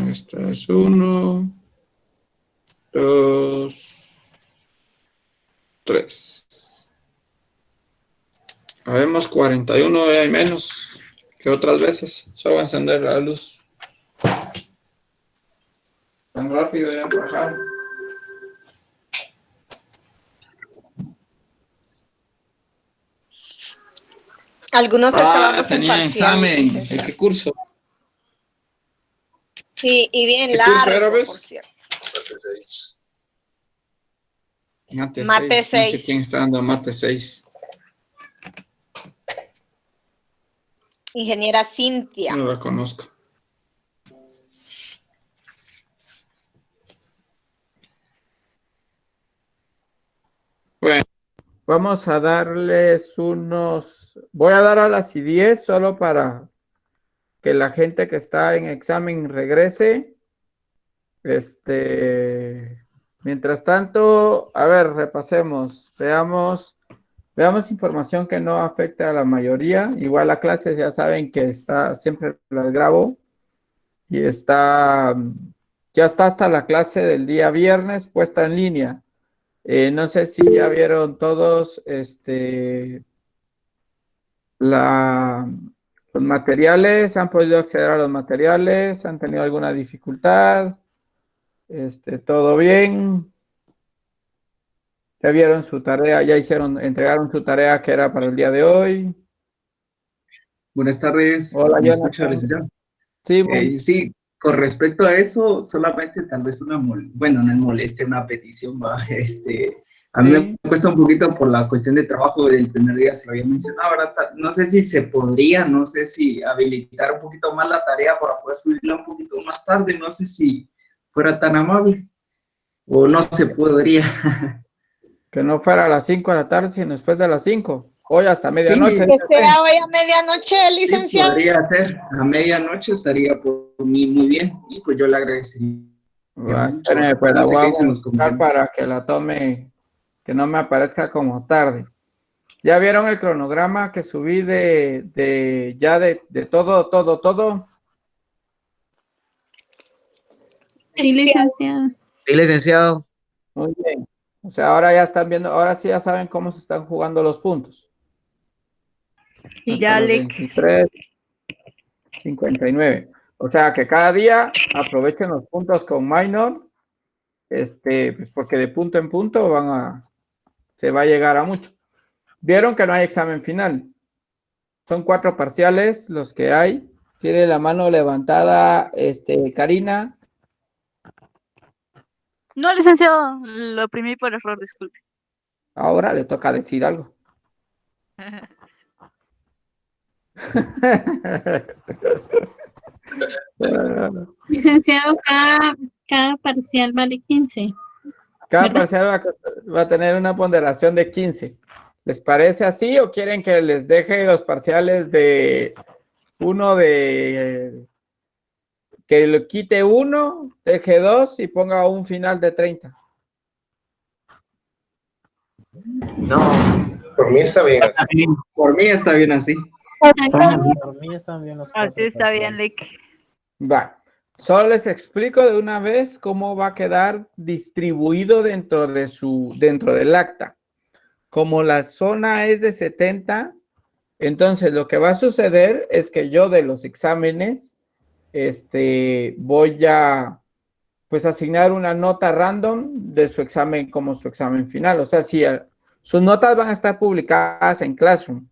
Esta es 1, 2, 3. Habemos 41 y hay menos que otras veces. Solo voy a encender la luz. Tan rápido ya bajaron. Algunos estábamos en tenía parcial. examen. ¿En qué curso? Sí, y bien ¿Qué curso era, largo, ves? por cierto. Mate 6. Mate No sé 6. quién está dando mate 6. Ingeniera Cintia. No la conozco. Bueno, vamos a darles unos... Voy a dar a las 10 solo para que la gente que está en examen regrese. Mientras tanto, a ver, repasemos. Veamos información que no afecte a la mayoría. Igual la clase ya saben que está, siempre las grabo. Y ya está hasta la clase del día viernes puesta en línea. No sé si ya vieron todos los materiales, han podido acceder a los materiales, han tenido alguna dificultad, todo bien. Ya vieron su tarea, entregaron su tarea que era para el día de hoy. Buenas tardes. Hola, ¿Me escucha, Jonathan. licenciado? Sí, Sí, con respecto a eso, solamente tal vez bueno, no es molestia, una petición, va. A mí me cuesta un poquito por la cuestión de trabajo del primer día, se lo había mencionado, ahora no sé si se podría, no sé si habilitar un poquito más la tarea para poder subirla un poquito más tarde, no sé si fuera tan amable, o no se podría. que no fuera a las 5 de la tarde, sino después de las 5. Hoy hasta medianoche. Que sea hoy a medianoche, licenciado. Sí, podría ser. A medianoche estaría por mí muy bien. Y pues yo le agradecería mucho. Pues la No sé voy qué a dicen los modificar compañeros. para que la tome, que no me aparezca como tarde. ¿Ya vieron el cronograma que subí de todo? Sí, licenciado. Sí, licenciado. Muy bien. O sea, ahora ya están viendo, ahora sí ya saben cómo se están jugando los puntos. Sí, Hasta ya los le 23, 59. O sea, que cada día aprovechen los puntos con minor, pues porque de punto en punto se va a llegar a mucho. Vieron que no hay examen final. Son 4 parciales los que hay. Tiene la mano levantada, Karina. No, licenciado, lo oprimí por error, disculpe. Ahora le toca decir algo. Licenciado, cada parcial vale 15. Cada ¿verdad? parcial va a tener una ponderación de 15. ¿Les parece así o quieren que les deje los parciales de uno que lo quite uno, deje 2 y ponga un final de 30? No, por mí está bien así. Por mí está bien así. Por mí están bien los 4. Así está bien, Lick. Va. Solo les explico de una vez cómo va a quedar distribuido dentro del acta. Como la zona es de 70, entonces lo que va a suceder es que yo de los exámenes, voy a pues asignar una nota random de su examen como su examen final. O sea, si sus notas van a estar publicadas en Classroom,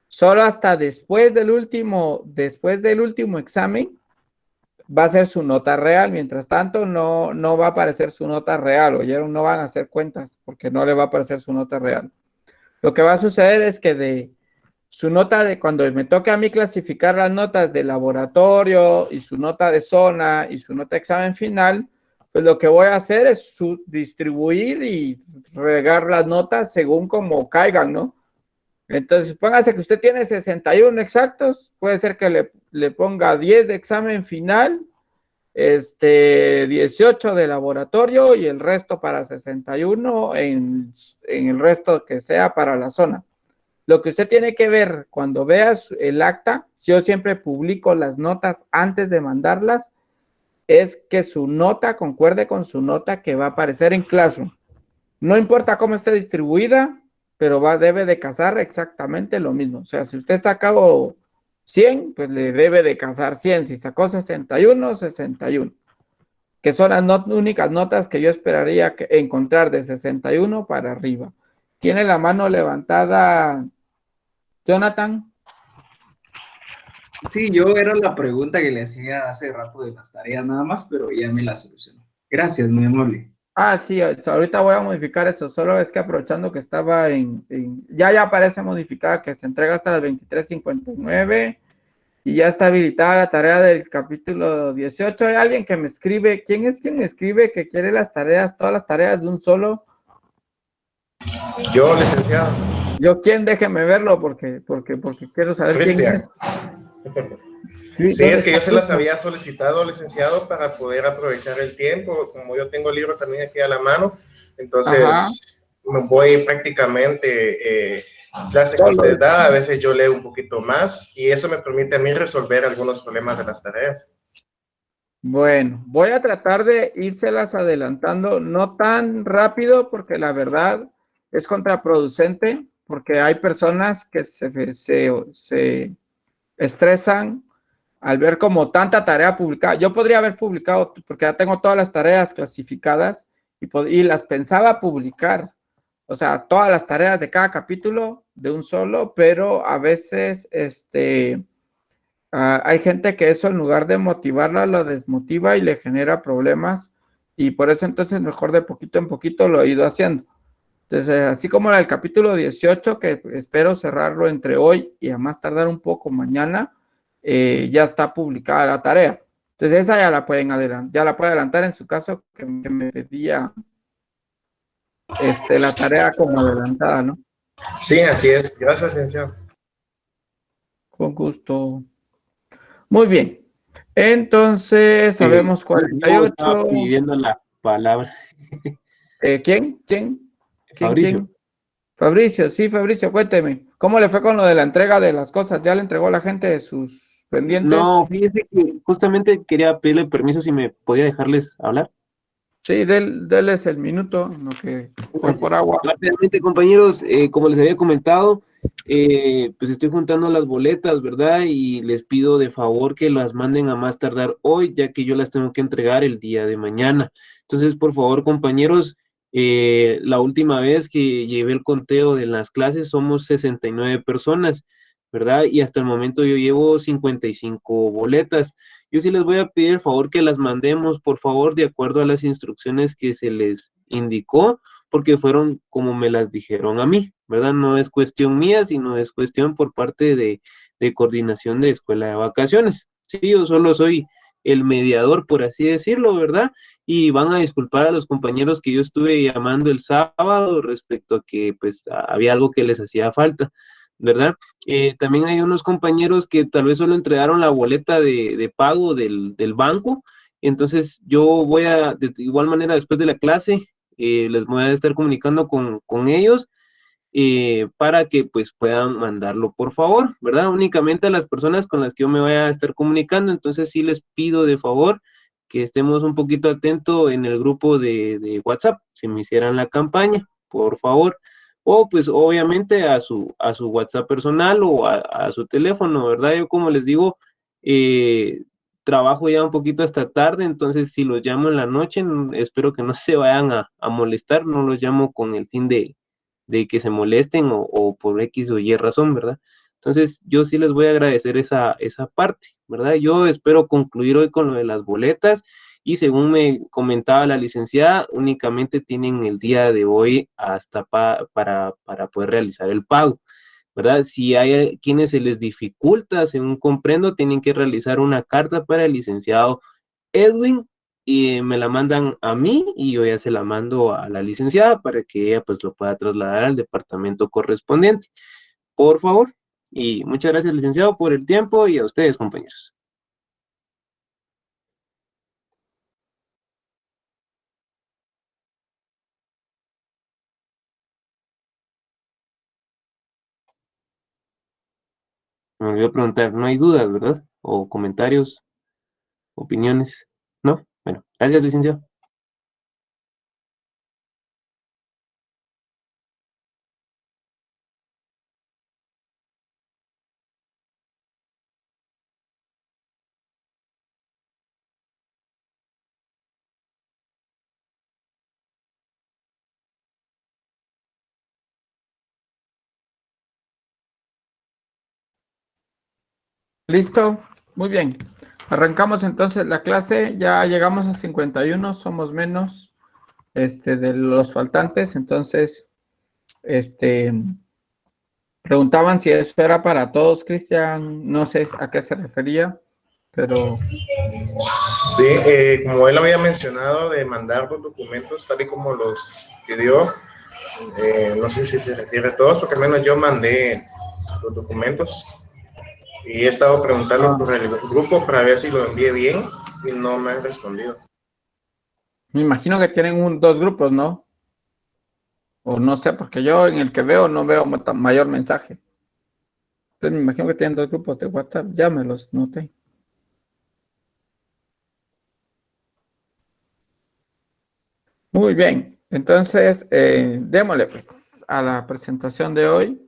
solo hasta después del último examen va a ser su nota real. Mientras tanto, no va a aparecer su nota real. Oyeron, no van a hacer cuentas porque no le va a aparecer su nota real. Lo que va a suceder es que de su nota de cuando me toque a mí clasificar las notas de laboratorio y su nota de zona y su nota de examen final, pues lo que voy a hacer es distribuir y regar las notas según como caigan, ¿no? Entonces, póngase que usted tiene 61 exactos, puede ser que le ponga 10 de examen final, 18 de laboratorio y el resto para 61 en el resto que sea para la zona. Lo que usted tiene que ver cuando veas el acta, yo siempre publico las notas antes de mandarlas, es que su nota concuerde con su nota que va a aparecer en Classroom. No importa cómo esté distribuida, pero debe de casar exactamente lo mismo. O sea, si usted sacó 100, pues le debe de casar 100. Si sacó 61, 61. Que son las únicas notas que yo esperaría encontrar de 61 para arriba. ¿Tiene la mano levantada, Jonathan? Sí, yo era la pregunta que le hacía hace rato de las tareas nada más, pero ya me la solucionó. Gracias, muy amable. Ah, sí, ahorita voy a modificar eso. Solo es que aprovechando que estaba ya aparece modificada que se entrega hasta las 23:59 y ya está habilitada la tarea del capítulo 18. Hay alguien que me escribe. ¿Quién es quien me escribe que quiere las tareas, todas las tareas de un solo? Yo, licenciado. ¿Yo quién? Déjeme verlo porque quiero saber Cristian. quién es. Sí, es que yo se Cristian? las había solicitado, licenciado, para poder aprovechar el tiempo. Como yo tengo el libro también aquí a la mano, entonces me voy prácticamente clase que usted da, a veces yo leo un poquito más y eso me permite a mí resolver algunos problemas de las tareas. Bueno, voy a tratar de írselas adelantando, no tan rápido porque la verdad es contraproducente, porque hay personas que se estresan al ver como tanta tarea publicada. Yo podría haber publicado, porque ya tengo todas las tareas clasificadas y las pensaba publicar. O sea, todas las tareas de cada capítulo de un solo, pero a veces hay gente que eso en lugar de motivarla lo desmotiva y le genera problemas y por eso entonces mejor de poquito en poquito lo he ido haciendo. Entonces, así como el capítulo 18, que espero cerrarlo entre hoy y a más tardar un poco mañana, ya está publicada la tarea. Entonces, esa ya la pueden adelantar, ya la puede adelantar en su caso que me pedía la tarea como adelantada, ¿no? Sí, así es. Gracias, licenciado. Con gusto. Muy bien. Entonces, sabemos Yo 48. estaba pidiendo la palabra. ¿Quién? Fabricio. Fabricio, sí, Fabricio, cuénteme. ¿Cómo le fue con lo de la entrega de las cosas? ¿Ya le entregó a la gente sus pendientes? No, fíjese que justamente quería pedirle permiso si me podía dejarles hablar. Sí, déles el minuto, lo que fue por agua. Rápidamente, compañeros, como les había comentado, pues estoy juntando las boletas, ¿verdad? Y les pido de favor que las manden a más tardar hoy, ya que yo las tengo que entregar el día de mañana. Entonces, por favor, compañeros, la última vez que llevé el conteo de las clases somos 69 personas, ¿verdad? Y hasta el momento yo llevo 55 boletas. Yo sí les voy a pedir el favor que las mandemos, por favor, de acuerdo a las instrucciones que se les indicó, porque fueron como me las dijeron a mí, ¿verdad? No es cuestión mía, sino es cuestión por parte de coordinación de escuela de vacaciones. Sí, yo solo soy el mediador, por así decirlo, ¿verdad? Y van a disculpar a los compañeros que yo estuve llamando el sábado respecto a que pues había algo que les hacía falta, ¿verdad? También hay unos compañeros que tal vez solo entregaron la boleta de pago del banco, entonces yo voy de igual manera después de la clase, les voy a estar comunicando con ellos para que pues puedan mandarlo por favor, ¿verdad? Únicamente a las personas con las que yo me voy a estar comunicando, entonces sí les pido de favor que estemos un poquito atentos en el grupo de WhatsApp, si me hicieran la campaña, por favor, o pues obviamente a su WhatsApp personal o a su teléfono, ¿verdad? Yo como les digo, trabajo ya un poquito hasta tarde, entonces si los llamo en la noche, espero que no se vayan a molestar, no los llamo con el fin de que se molesten o por X o Y razón, ¿verdad? Entonces, yo sí les voy a agradecer esa parte, ¿verdad? Yo espero concluir hoy con lo de las boletas y según me comentaba la licenciada, únicamente tienen el día de hoy hasta para poder realizar el pago, ¿verdad? Si hay quienes se les dificulta, según comprendo, tienen que realizar una carta para el licenciado Edwin y me la mandan a mí y yo ya se la mando a la licenciada para que ella pues lo pueda trasladar al departamento correspondiente. Por favor. Y muchas gracias, licenciado, por el tiempo y a ustedes, compañeros. Me olvidó preguntar, no hay dudas, ¿verdad? O comentarios, opiniones, ¿no? Bueno, gracias, licenciado. ¿Listo? Muy bien. Arrancamos entonces la clase. Ya llegamos a 51, somos menos de los faltantes. Entonces, preguntaban si eso era para todos, Cristian. No sé a qué se refería, pero... Sí, como él había mencionado de mandar los documentos tal y como los pidió, no sé si se refiere a todos, porque al menos yo mandé los documentos y he estado preguntando por el grupo para ver si lo envié bien y no me han respondido. Me imagino que tienen dos grupos, ¿no? O no sé, porque yo en el que veo no veo mayor mensaje. Entonces me imagino que tienen dos grupos de WhatsApp. Ya me los noté. Muy bien. Entonces, démosle pues a la presentación de hoy.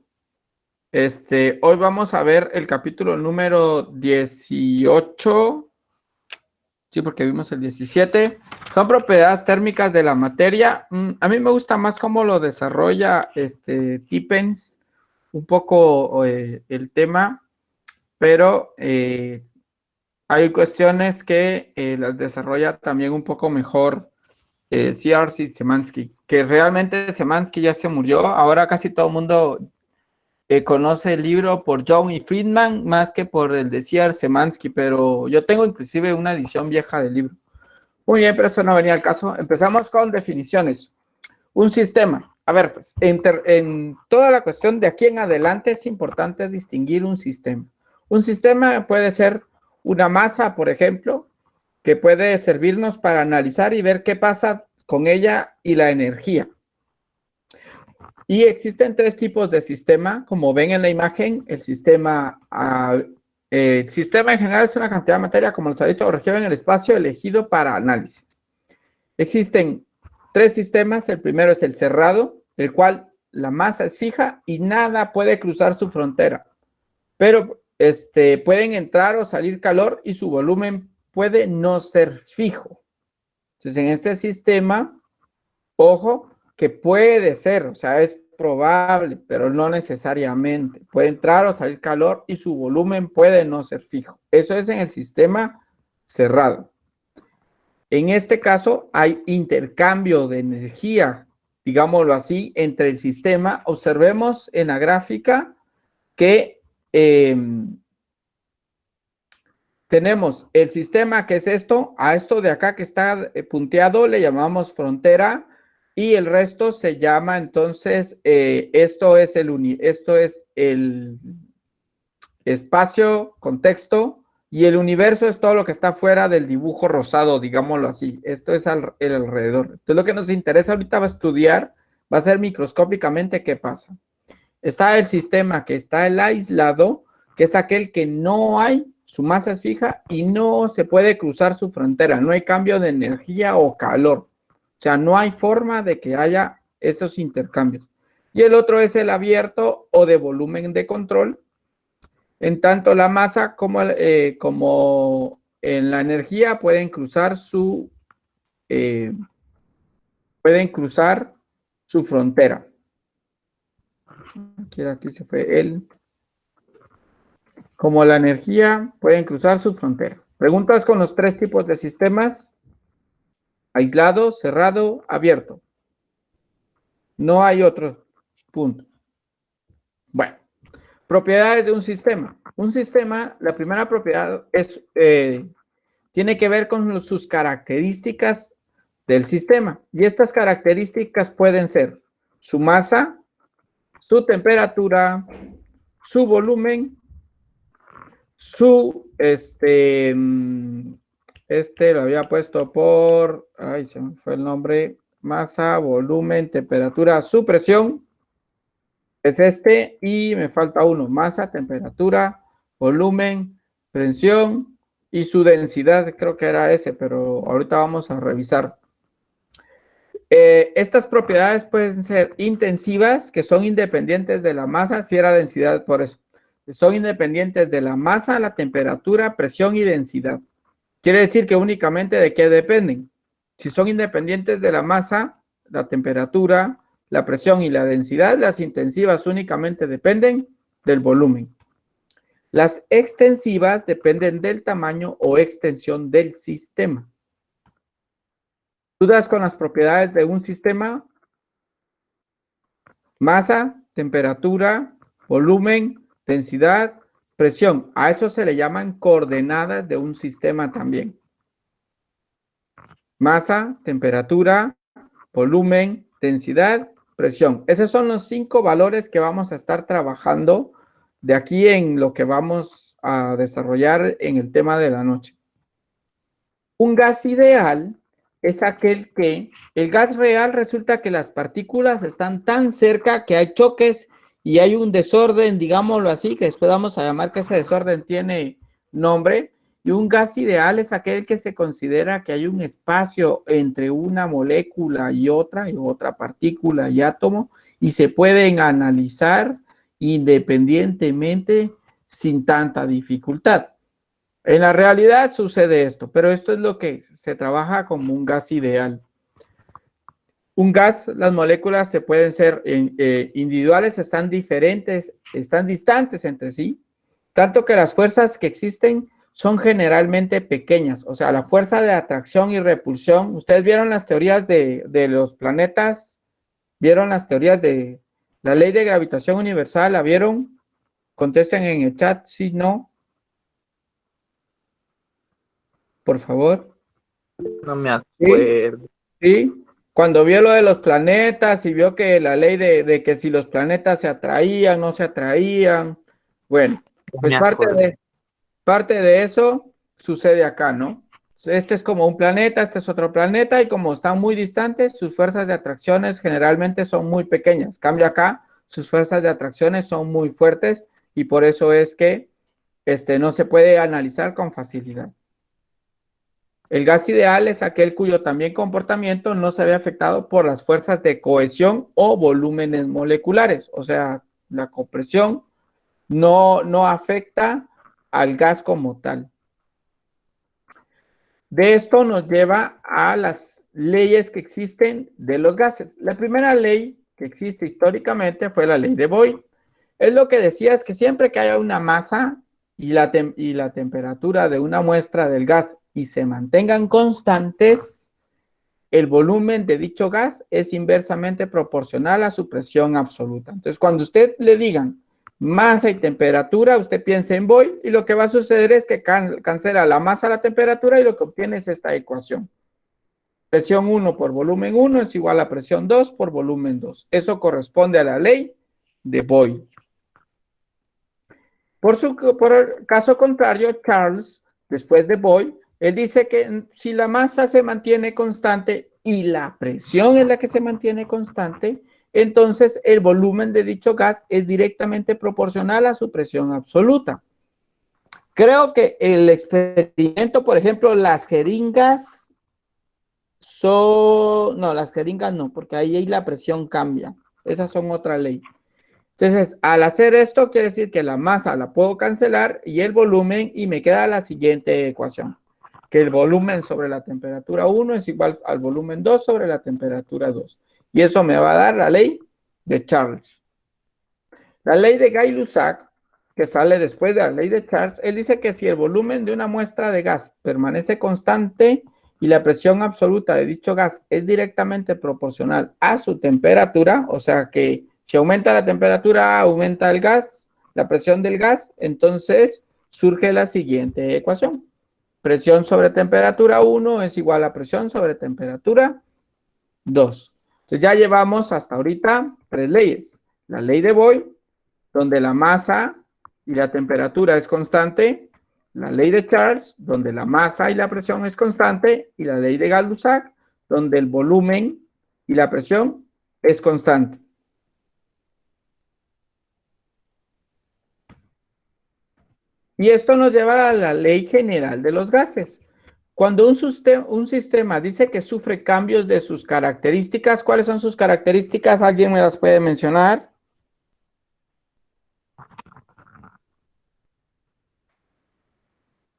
Hoy vamos a ver el capítulo número 18. Sí, porque vimos el 17. Son propiedades térmicas de la materia. A mí me gusta más cómo lo desarrolla Tippens, un poco el tema, pero hay cuestiones que las desarrolla también un poco mejor C.R.C. Szymanski, que realmente Szymanski ya se murió. Ahora casi todo el mundo conoce el libro por Young y Friedman más que por el de C.R. Szymanski, pero yo tengo inclusive una edición vieja del libro. Muy bien, pero eso no venía al caso. Empezamos con definiciones. Un sistema. A ver, pues, en toda la cuestión de aquí en adelante es importante distinguir un sistema. Un sistema puede ser una masa, por ejemplo, que puede servirnos para analizar y ver qué pasa con ella y la energía. Y existen tres tipos de sistema, como ven en la imagen. El sistema en general es una cantidad de materia, como les ha dicho, regido en el espacio elegido para análisis. Existen tres sistemas. El primero es el cerrado, el cual la masa es fija y nada puede cruzar su frontera. Pero pueden entrar o salir calor y su volumen puede no ser fijo. Entonces, en este sistema, ojo, que puede ser, o sea, es probable, pero no necesariamente. Puede entrar o salir calor y su volumen puede no ser fijo. Eso es en el sistema cerrado. En este caso hay intercambio de energía, digámoslo así, entre el sistema. Observemos en la gráfica que tenemos el sistema, que es esto, a esto de acá que está punteado le llamamos frontera, y el resto se llama entonces, esto es el espacio, contexto, y el universo es todo lo que está fuera del dibujo rosado, digámoslo así. Esto es el alrededor. Entonces lo que nos interesa ahorita va a estudiar, va a ser microscópicamente qué pasa. Está el sistema que está el aislado, que es aquel que no hay, su masa es fija y no se puede cruzar su frontera, no hay cambio de energía o calor. O sea, no hay forma de que haya esos intercambios. Y el otro es el abierto o de volumen de control. En tanto la masa como en la energía pueden cruzar su frontera. Aquí se fue él. Como la energía pueden cruzar su frontera. Preguntas con los tres tipos de sistemas: aislado, cerrado, abierto. No hay otro punto. Bueno, propiedades de un sistema. Un sistema, la primera propiedad es, tiene que ver con sus características del sistema. Y estas características pueden ser su masa, su temperatura, su volumen, su, lo había puesto por, ay, se me fue el nombre, masa, volumen, temperatura, su presión, es y me falta uno, masa, temperatura, volumen, presión y su densidad, creo que era ese, pero ahorita vamos a revisar. Estas propiedades pueden ser intensivas, que son independientes de la masa, si era densidad, por eso. Son independientes de la masa, la temperatura, presión y densidad. Quiere decir que únicamente de qué dependen. Si son independientes de la masa, la temperatura, la presión y la densidad, las intensivas únicamente dependen del volumen. Las extensivas dependen del tamaño o extensión del sistema. ¿Dudas con las propiedades de un sistema? Masa, temperatura, volumen, densidad, presión. A eso se le llaman coordenadas de un sistema también. Masa, temperatura, volumen, densidad, presión. Esos son los 5 valores que vamos a estar trabajando de aquí en lo que vamos a desarrollar en el tema de la noche. Un gas ideal es aquel que el gas real resulta que las partículas están tan cerca que hay choques y hay un desorden, digámoslo así, que después vamos a llamar que ese desorden tiene nombre. Y un gas ideal es aquel que se considera que hay un espacio entre una molécula y otra partícula y átomo, y se pueden analizar independientemente sin tanta dificultad. En la realidad sucede esto, pero esto es lo que se trabaja como un gas ideal. Un gas, las moléculas se pueden ser individuales, están diferentes, están distantes entre sí, tanto que las fuerzas que existen son generalmente pequeñas. O sea, la fuerza de atracción y repulsión. ¿Ustedes vieron las teorías de los planetas? ¿Vieron las teorías de la ley de gravitación universal? ¿La vieron? Contesten en el chat, si no. Por favor. No me acuerdo. Sí. Cuando vio lo de los planetas y vio que la ley de que si los planetas se atraían, no se atraían. Bueno, pues parte de eso sucede acá, ¿no? Este es como un planeta, este es otro planeta, y como están muy distantes, sus fuerzas de atracciones generalmente son muy pequeñas. Cambia acá, sus fuerzas de atracciones son muy fuertes, y por eso es que no se puede analizar con facilidad. El gas ideal es aquel cuyo también comportamiento no se ve afectado por las fuerzas de cohesión o volúmenes moleculares. O sea, la compresión no afecta al gas como tal. De esto nos lleva a las leyes que existen de los gases. La primera ley que existe históricamente fue la ley de Boyle. Es lo que decía, es que siempre que haya una masa y la temperatura de una muestra del gas y se mantengan constantes, el volumen de dicho gas es inversamente proporcional a su presión absoluta. Entonces, cuando usted le digan masa y temperatura, usted piensa en Boyle, y lo que va a suceder es que cancela la masa a la temperatura, y lo que obtiene es esta ecuación. Presión 1 por volumen 1 es igual a presión 2 por volumen 2. Eso corresponde a la ley de Boyle. Por el caso contrario, Charles, después de Boyle, él dice que si la masa se mantiene constante y la presión es la que se mantiene constante, entonces el volumen de dicho gas es directamente proporcional a su presión absoluta. Creo que el experimento, por ejemplo, las jeringas las jeringas no, porque ahí la presión cambia. Esas son otra ley. Entonces, al hacer esto, quiere decir que la masa la puedo cancelar y el volumen, y me queda la siguiente ecuación, que el volumen sobre la temperatura 1 es igual al volumen 2 sobre la temperatura 2. Y eso me va a dar la ley de Charles. La ley de Gay-Lussac, que sale después de la ley de Charles, él dice que si el volumen de una muestra de gas permanece constante y la presión absoluta de dicho gas es directamente proporcional a su temperatura, o sea que si aumenta la temperatura, aumenta el gas, la presión del gas, entonces surge la siguiente ecuación. Presión sobre temperatura 1 es igual a presión sobre temperatura 2. Entonces ya llevamos hasta ahorita 3 leyes. La ley de Boyle, donde la masa y la temperatura es constante. La ley de Charles, donde la masa y la presión es constante. Y la ley de Gay-Lussac, donde el volumen y la presión es constante. Y esto nos lleva a la ley general de los gases. Cuando un sistema dice que sufre cambios de sus características, ¿cuáles son sus características? ¿Alguien me las puede mencionar?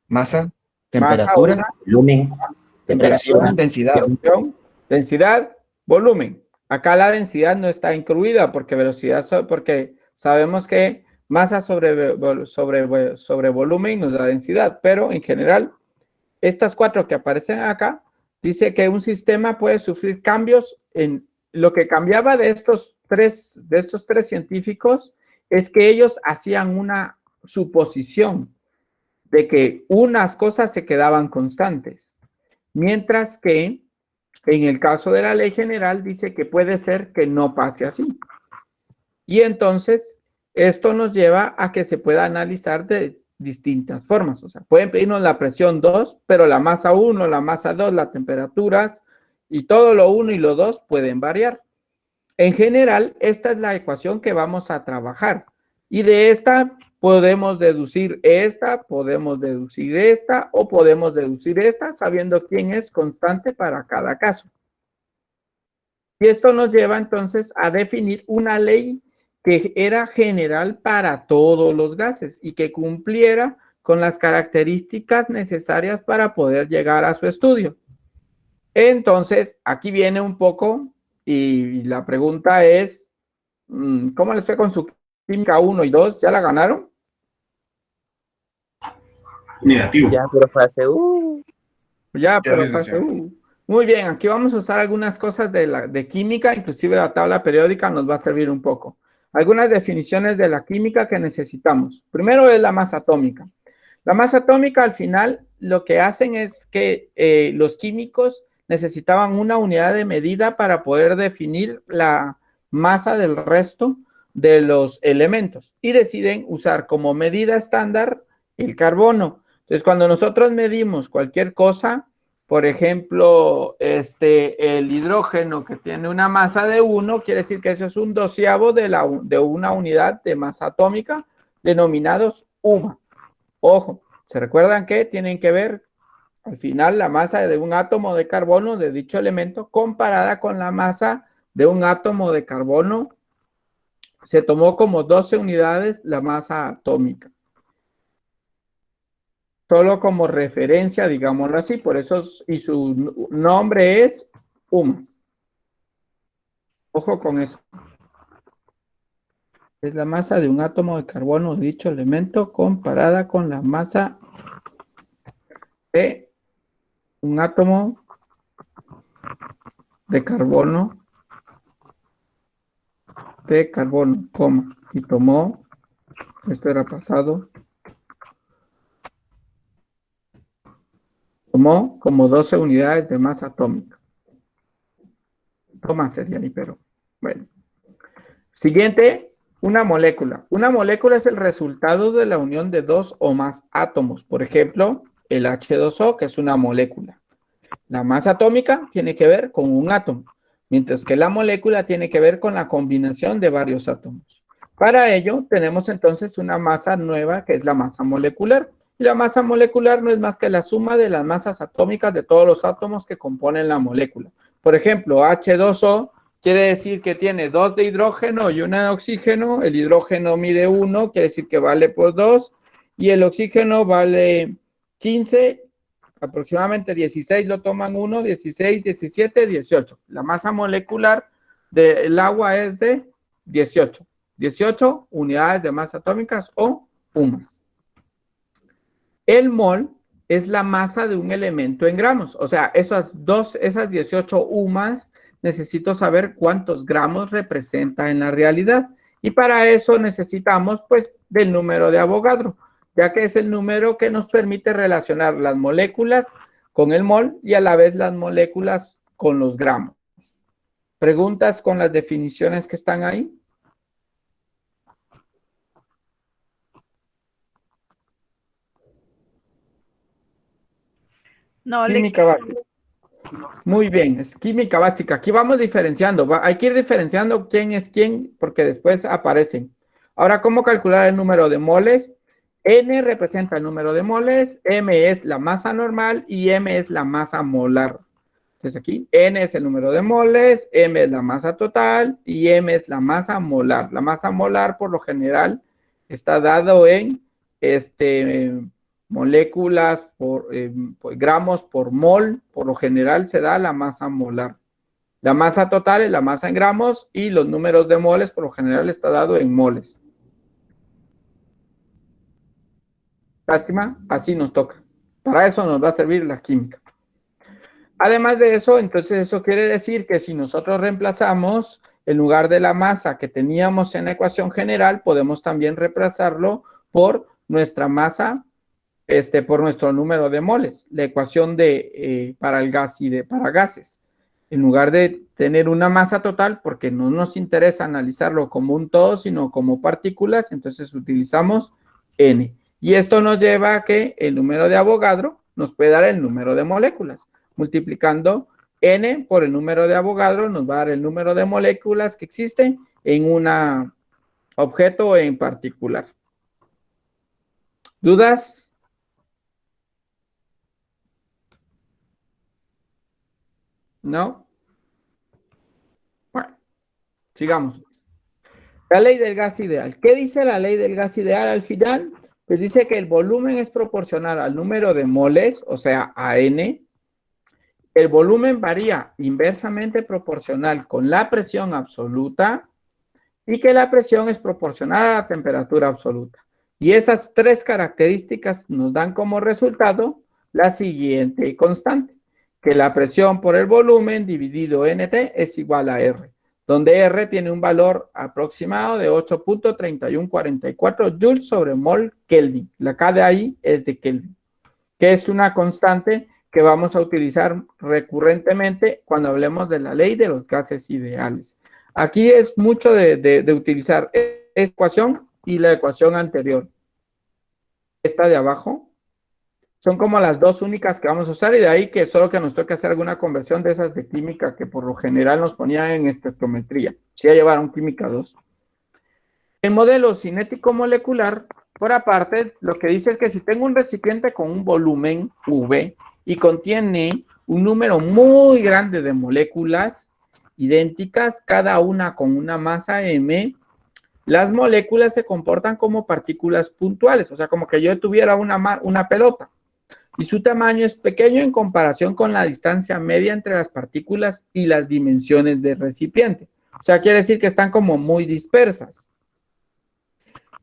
Masa, temperatura, Masa, volumen, temperatura, presión, densidad. Densidad, volumen. Acá la densidad no está incluida porque velocidad, porque sabemos que masa sobre volumen nos da densidad, pero en general, estas cuatro que aparecen acá, dice que un sistema puede sufrir cambios en lo que cambiaba de estos tres científicos es que ellos hacían una suposición de que unas cosas se quedaban constantes, mientras que en el caso de la ley general dice que puede ser que no pase así. Y entonces esto nos lleva a que se pueda analizar de distintas formas. O sea, pueden pedirnos la presión 2, pero la masa 1, la masa 2, las temperaturas y todo lo 1 y lo 2 pueden variar. En general, esta es la ecuación que vamos a trabajar. Y de esta podemos deducir esta, podemos deducir esta o podemos deducir esta sabiendo quién es constante para cada caso. Y esto nos lleva entonces a definir una ley que era general para todos los gases y que cumpliera con las características necesarias para poder llegar a su estudio. Entonces, aquí viene un poco y la pregunta es, ¿cómo les fue con su química 1 y 2? ¿Ya la ganaron? Negativo. Ya, pero fase Ya, pero fase Muy bien, aquí vamos a usar algunas cosas de química, inclusive la tabla periódica nos va a servir un poco. Algunas definiciones de la química que necesitamos. Primero es la masa atómica. La masa atómica al final lo que hacen es que los químicos necesitaban una unidad de medida para poder definir la masa del resto de los elementos y deciden usar como medida estándar el carbono. Entonces, cuando nosotros medimos cualquier cosa, por ejemplo, el hidrógeno que tiene una masa de 1, quiere decir que eso es un doceavo de una unidad de masa atómica denominados UMA. Ojo, ¿se recuerdan que tienen que ver al final la masa de un átomo de carbono de dicho elemento comparada con la masa de un átomo de carbono? Se tomó como 12 unidades la masa atómica. Solo como referencia, digámoslo así, por eso y su nombre es UMAS. Ojo con eso. Es la masa de un átomo de carbono de dicho elemento comparada con la masa de un átomo de carbono, coma, y tomó, esto era pasado, tomó como 12 unidades de masa atómica. Toma sería ahí, pero bueno. Siguiente, una molécula. Una molécula es el resultado de la unión de dos o más átomos. Por ejemplo, el H2O, que es una molécula. La masa atómica tiene que ver con un átomo, mientras que la molécula tiene que ver con la combinación de varios átomos. Para ello, tenemos entonces una masa nueva, que es la masa molecular. Y la masa molecular no es más que la suma de las masas atómicas de todos los átomos que componen la molécula. Por ejemplo, H2O quiere decir que tiene 2 de hidrógeno y 1 de oxígeno. El hidrógeno mide 1, quiere decir que vale por 2. Y el oxígeno vale 15, aproximadamente 16 lo toman 1, 16, 17, 18. La masa molecular del agua es de 18. 18 unidades de masa atómicas o UMAS. El mol es la masa de un elemento en gramos. O sea, esas 18 UMAS, necesito saber cuántos gramos representa en la realidad. Y para eso necesitamos, pues, del número de Avogadro, ya que es el número que nos permite relacionar las moléculas con el mol y a la vez las moléculas con los gramos. ¿Preguntas con las definiciones que están ahí? No, Química básica. Muy bien, es química básica. Aquí vamos diferenciando. Hay que ir diferenciando quién es quién porque después aparecen. Ahora, ¿cómo calcular el número de moles? N representa el número de moles, M es la masa normal y M es la masa molar. Entonces aquí N es el número de moles, M es la masa total y M es la masa molar. La masa molar por lo general está dado en moléculas por gramos por mol. Por lo general se da la masa molar. La masa total es la masa en gramos y los números de moles por lo general está dado en moles. Lástima, así nos toca. Para eso nos va a servir la química. Además de eso, entonces eso quiere decir que si nosotros reemplazamos en lugar de la masa que teníamos en la ecuación general, podemos también reemplazarlo por nuestra masa, por nuestro número de moles, la ecuación para el gas y para gases. En lugar de tener una masa total, porque no nos interesa analizarlo como un todo, sino como partículas, entonces utilizamos N. Y esto nos lleva a que el número de Avogadro nos puede dar el número de moléculas. Multiplicando N por el número de Avogadro nos va a dar el número de moléculas que existen en un objeto en particular. ¿Dudas? ¿No? Bueno, sigamos. La ley del gas ideal. ¿Qué dice la ley del gas ideal al final? Pues dice que el volumen es proporcional al número de moles, o sea, a N. El volumen varía inversamente proporcional con la presión absoluta y que la presión es proporcional a la temperatura absoluta. Y esas tres características nos dan como resultado la siguiente constante, que la presión por el volumen dividido NT es igual a R, donde R tiene un valor aproximado de 8.3144 joules sobre mol Kelvin. La K de ahí es de Kelvin, que es una constante que vamos a utilizar recurrentemente cuando hablemos de la ley de los gases ideales. Aquí es mucho de utilizar esta ecuación y la ecuación anterior. Esta de abajo son como las dos únicas que vamos a usar y de ahí que solo que nos toque hacer alguna conversión de esas de química que por lo general nos ponían en espectrometría. Si ya llevaron química 2. El modelo cinético molecular, por aparte, lo que dice es que si tengo un recipiente con un volumen V y contiene un número muy grande de moléculas idénticas, cada una con una masa M, las moléculas se comportan como partículas puntuales, o sea, como que yo tuviera una pelota y su tamaño es pequeño en comparación con la distancia media entre las partículas y las dimensiones del recipiente. O sea, quiere decir que están como muy dispersas.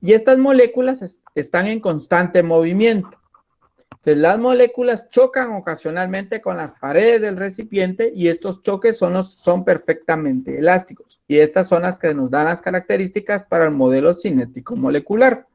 Y estas moléculas están en constante movimiento. Entonces, las moléculas chocan ocasionalmente con las paredes del recipiente y estos choques son perfectamente elásticos. Y estas son las que nos dan las características para el modelo cinético molecular.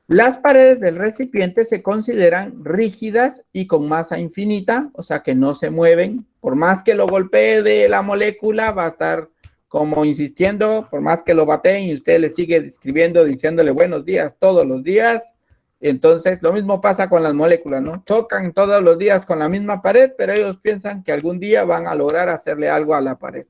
Las paredes del recipiente se consideran rígidas y con masa infinita, o sea que no se mueven. Por más que lo golpee de la molécula, va a estar como insistiendo, por más que lo bateen y usted le sigue escribiendo, diciéndole buenos días todos los días. Entonces, lo mismo pasa con las moléculas, ¿no? Chocan todos los días con la misma pared, pero ellos piensan que algún día van a lograr hacerle algo a la pared.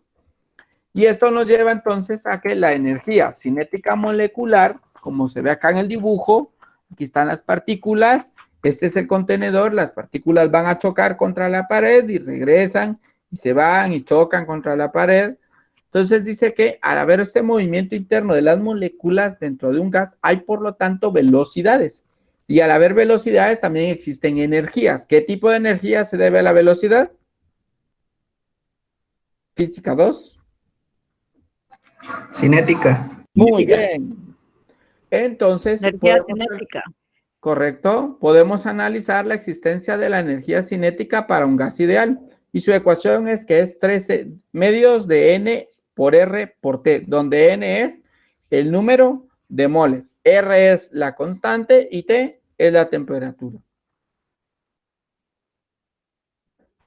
Y esto nos lleva entonces a que la energía cinética molecular, como se ve acá en el dibujo, aquí están las partículas, este es el contenedor, las partículas van a chocar contra la pared y regresan y se van y chocan contra la pared. Entonces dice que al haber este movimiento interno de las moléculas dentro de un gas, hay por lo tanto velocidades. Y al haber velocidades también existen energías. ¿Qué tipo de energía se debe a la velocidad? Física 2. Cinética. Muy bien. Entonces, Energía cinética. correcto, podemos analizar la existencia de la energía cinética para un gas ideal. Y su ecuación es que es 13 medios de N por R por T, donde N es el número de moles, R es la constante y T es la temperatura.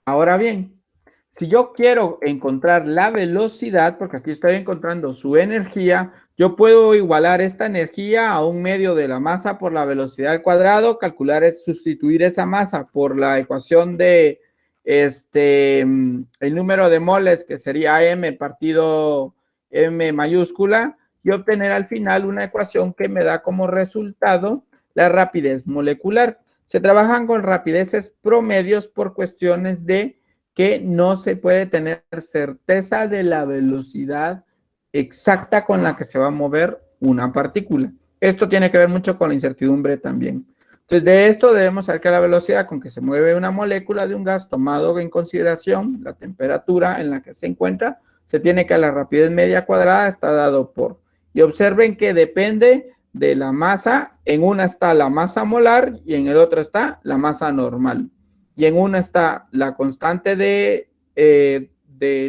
Ahora bien, si yo quiero encontrar la velocidad, porque aquí estoy encontrando su energía, yo puedo igualar esta energía a un medio de la masa por la velocidad al cuadrado, sustituir esa masa por la ecuación de el número de moles, que sería M partido M mayúscula, y obtener al final una ecuación que me da como resultado la rapidez molecular. Se trabajan con rapideces promedios por cuestiones de que no se puede tener certeza de la velocidad exacta con la que se va a mover una partícula. Esto tiene que ver mucho con la incertidumbre también. Entonces, de esto debemos saber que la velocidad con que se mueve una molécula de un gas, tomado en consideración la temperatura en la que se encuentra, se tiene que la rapidez media cuadrada está dado por. Y observen que depende de la masa. En una está la masa molar y en el otro está la masa normal. Y en una está la constante de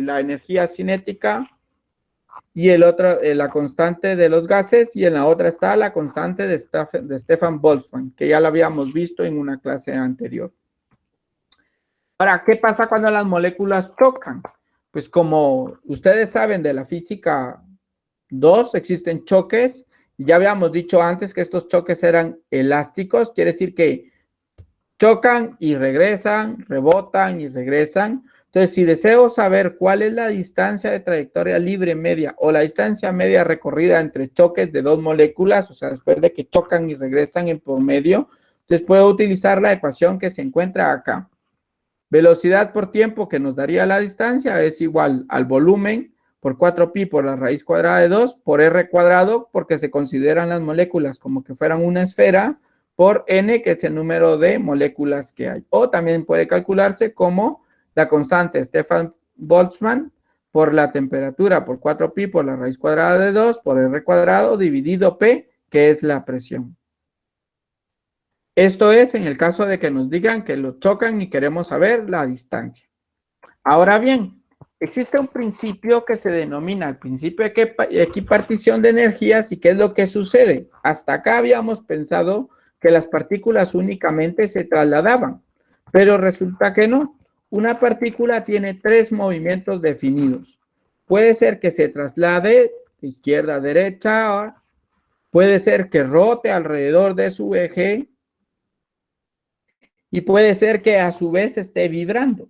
la energía cinética y el otro, la constante de los gases, y en la otra está la constante de Stefan Boltzmann, que ya la habíamos visto en una clase anterior. Ahora, ¿qué pasa cuando las moléculas chocan? Pues como ustedes saben de la física 2, existen choques, y ya habíamos dicho antes que estos choques eran elásticos, quiere decir que chocan y regresan, rebotan y regresan. Entonces, si deseo saber cuál es la distancia de trayectoria libre media o la distancia media recorrida entre choques de dos moléculas, o sea, después de que chocan y regresan en promedio, entonces puedo utilizar la ecuación que se encuentra acá. Velocidad por tiempo que nos daría la distancia es igual al volumen por 4pi por la raíz cuadrada de 2 por r cuadrado, porque se consideran las moléculas como que fueran una esfera, por n, que es el número de moléculas que hay. O también puede calcularse como la constante Stefan Boltzmann por la temperatura por 4pi por la raíz cuadrada de 2 por r cuadrado dividido p, que es la presión. Esto es en el caso de que nos digan que lo chocan y queremos saber la distancia. Ahora bien, existe un principio que se denomina el principio de equipartición de energías. ¿Y qué es lo que sucede? Hasta acá habíamos pensado que las partículas únicamente se trasladaban, pero resulta que no. Una partícula tiene 3 movimientos definidos. Puede ser que se traslade de izquierda a derecha, puede ser que rote alrededor de su eje y puede ser que a su vez esté vibrando.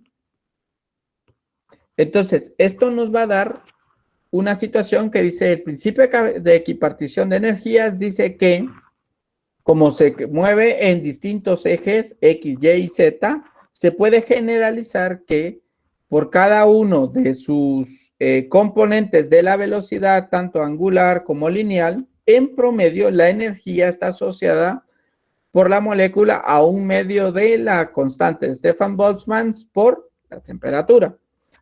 Entonces, esto nos va a dar una situación que dice el principio de equipartición de energías, dice que como se mueve en distintos ejes X, Y y Z, se puede generalizar que por cada uno de sus componentes de la velocidad, tanto angular como lineal, en promedio la energía está asociada por la molécula a un medio de la constante de Stefan Boltzmann por la temperatura.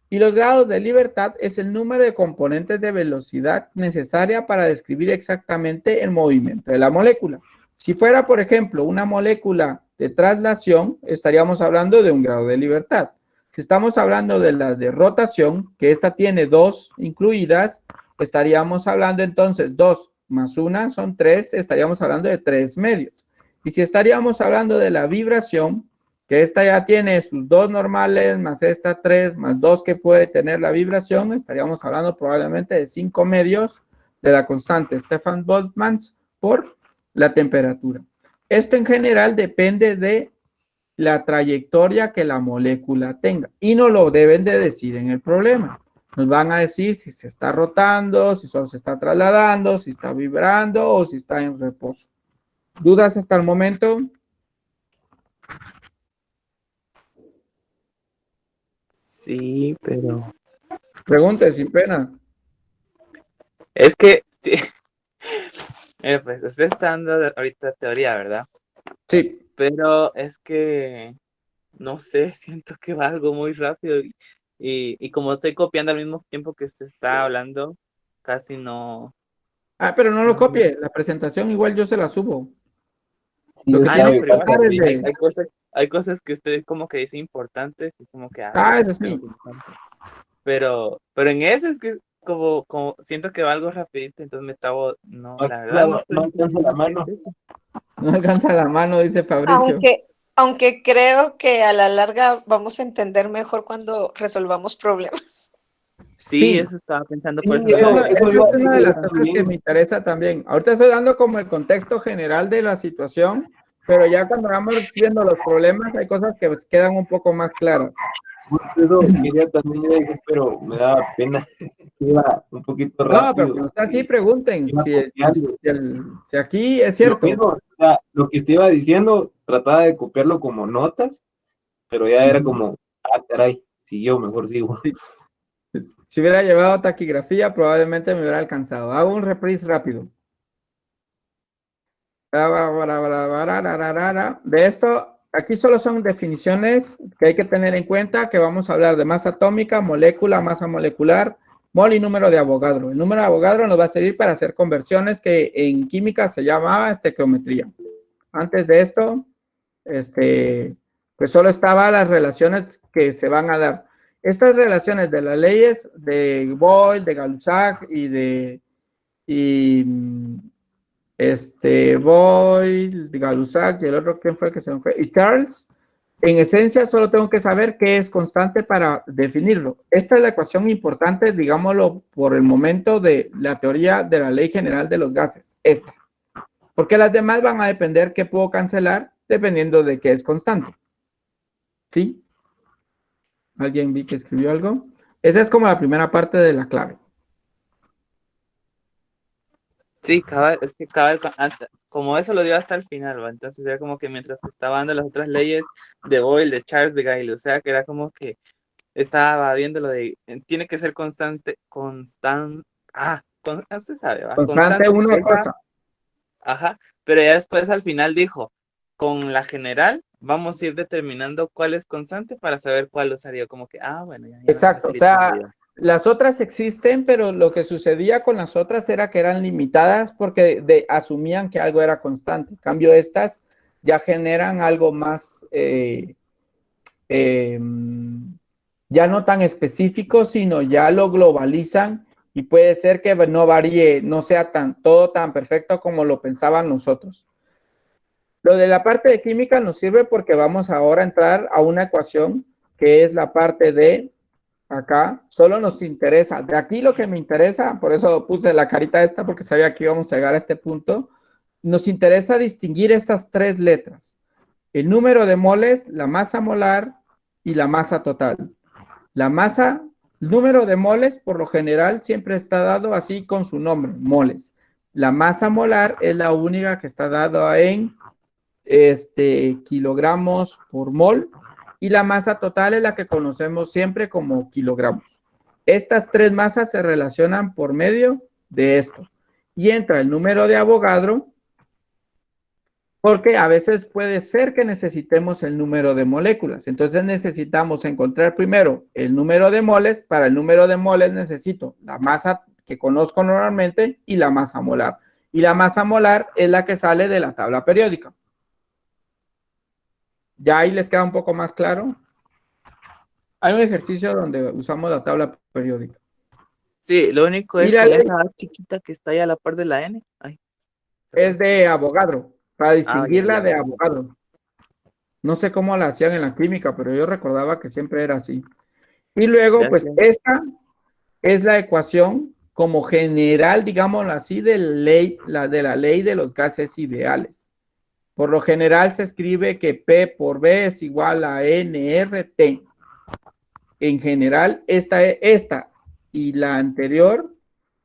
Y los grados de libertad es el número de componentes de velocidad necesaria para describir exactamente el movimiento de la molécula. Si fuera, por ejemplo, una molécula de traslación, estaríamos hablando de un grado de libertad. Si estamos hablando de la de rotación, que esta tiene 2 incluidas, estaríamos hablando entonces 2 más 1 son 3, estaríamos hablando de 3 medios. Y si estaríamos hablando de la vibración, que esta ya tiene sus 2 normales, más esta 3, más 2 que puede tener la vibración, estaríamos hablando probablemente de 5 medios de la constante Stefan Boltzmann por la temperatura. Esto en general depende de la trayectoria que la molécula tenga y no lo deben de decir en el problema. Nos van a decir si se está rotando, si solo se está trasladando, si está vibrando o si está en reposo. ¿Dudas hasta el momento? Sí, pero... Pregunte sin pena. Es que... Sí. Pues usted está dando ahorita teoría, ¿verdad? Sí. Pero es que... No sé, siento que va algo muy rápido y como estoy copiando al mismo tiempo que se está hablando, casi no... Ah, pero no lo copie. La presentación igual yo se la subo. Lo que tiene no, que pasar es de... hay cosas que usted como que dice importantes y como que... eso sí. Pero en eso es que como siento que va algo rapidito, entonces me estaba... No, la verdad no alcanza la mano. No alcanza la mano, dice Fabricio. Aunque creo que a la larga vamos a entender mejor cuando resolvamos problemas. Sí, eso estaba pensando. Sí, por eso es una de las cosas que me interesa también. Ahorita estoy dando como el contexto general de la situación, pero ya cuando vamos viendo los problemas hay cosas que quedan un poco más claras. Eso quería también decir, pero me daba pena. Iba un poquito rápido. No, pero cuando está así, pregunten. Si aquí es cierto. sea, lo que te iba diciendo, trataba de copiarlo como notas, pero ya era como, caray, siguió, mejor sigo. Si hubiera llevado taquigrafía, probablemente me hubiera alcanzado. Hago un reprise rápido. De esto, aquí solo son definiciones que hay que tener en cuenta, que vamos a hablar de masa atómica, molécula, masa molecular, mol y número de Avogadro. El número de Avogadro nos va a servir para hacer conversiones que en química se llamaba estequiometría. Antes de esto, pues solo estaban las relaciones que se van a dar. Estas relaciones de las leyes de Boyle, de Gay-Lussac y de Boyle, de Gay-Lussac y el otro, ¿quién fue el que se me fue? Y Charles, en esencia solo tengo que saber qué es constante para definirlo. Esta es la ecuación importante, digámoslo, por el momento de la teoría de la ley general de los gases, esta. Porque las demás van a depender qué puedo cancelar dependiendo de qué es constante. ¿Sí? ¿Alguien vi que escribió algo? Esa es como la primera parte de la clave. Sí, cabal, es que cabal, como eso lo dio hasta el final, ¿va? Entonces era como que mientras estaba dando las otras leyes de Boyle, de Charles, de Gay-Lussac, que era como que estaba viendo lo de, tiene que ser constante, se sabe, ¿va? Constante una cosa. Ajá, pero ya después al final dijo, con la general vamos a ir determinando cuál es constante para saber cuál usaría, como que, bueno, ya. Exacto, o sea, las otras existen, pero lo que sucedía con las otras era que eran limitadas porque asumían que algo era constante. En cambio, estas ya generan algo más, ya no tan específico, sino ya lo globalizan y puede ser que no varíe, no sea todo tan perfecto como lo pensaban nosotros. Lo de la parte de química nos sirve porque vamos ahora a entrar a una ecuación que es la parte de acá. Solo nos interesa, de aquí lo que me interesa, por eso puse la carita esta porque sabía que íbamos a llegar a este punto, nos interesa distinguir estas tres letras. El número de moles, la masa molar y la masa total. La masa, el número de moles por lo general siempre está dado así con su nombre, moles. La masa molar es la única que está dada en kilogramos por mol y la masa total es la que conocemos siempre como kilogramos. Estas tres masas se relacionan por medio de esto y entra el número de Avogadro porque a veces puede ser que necesitemos el número de moléculas. Entonces necesitamos encontrar primero el número de moles. Para el número de moles necesito la masa que conozco normalmente y la masa molar. Y la masa molar es la que sale de la tabla periódica. ¿Ya ahí les queda un poco más claro? Hay un ejercicio donde usamos la tabla periódica. Sí, lo único es que esa chiquita que está ahí a la par de la N. Es de Avogadro. Para distinguirla de Avogadro. No sé cómo la hacían en la química, pero yo recordaba que siempre era así. Y luego, pues, esta es la ecuación como general, digámoslo así, de la ley de los gases ideales. Por lo general se escribe que P por B es igual a nRT. En general, esta y la anterior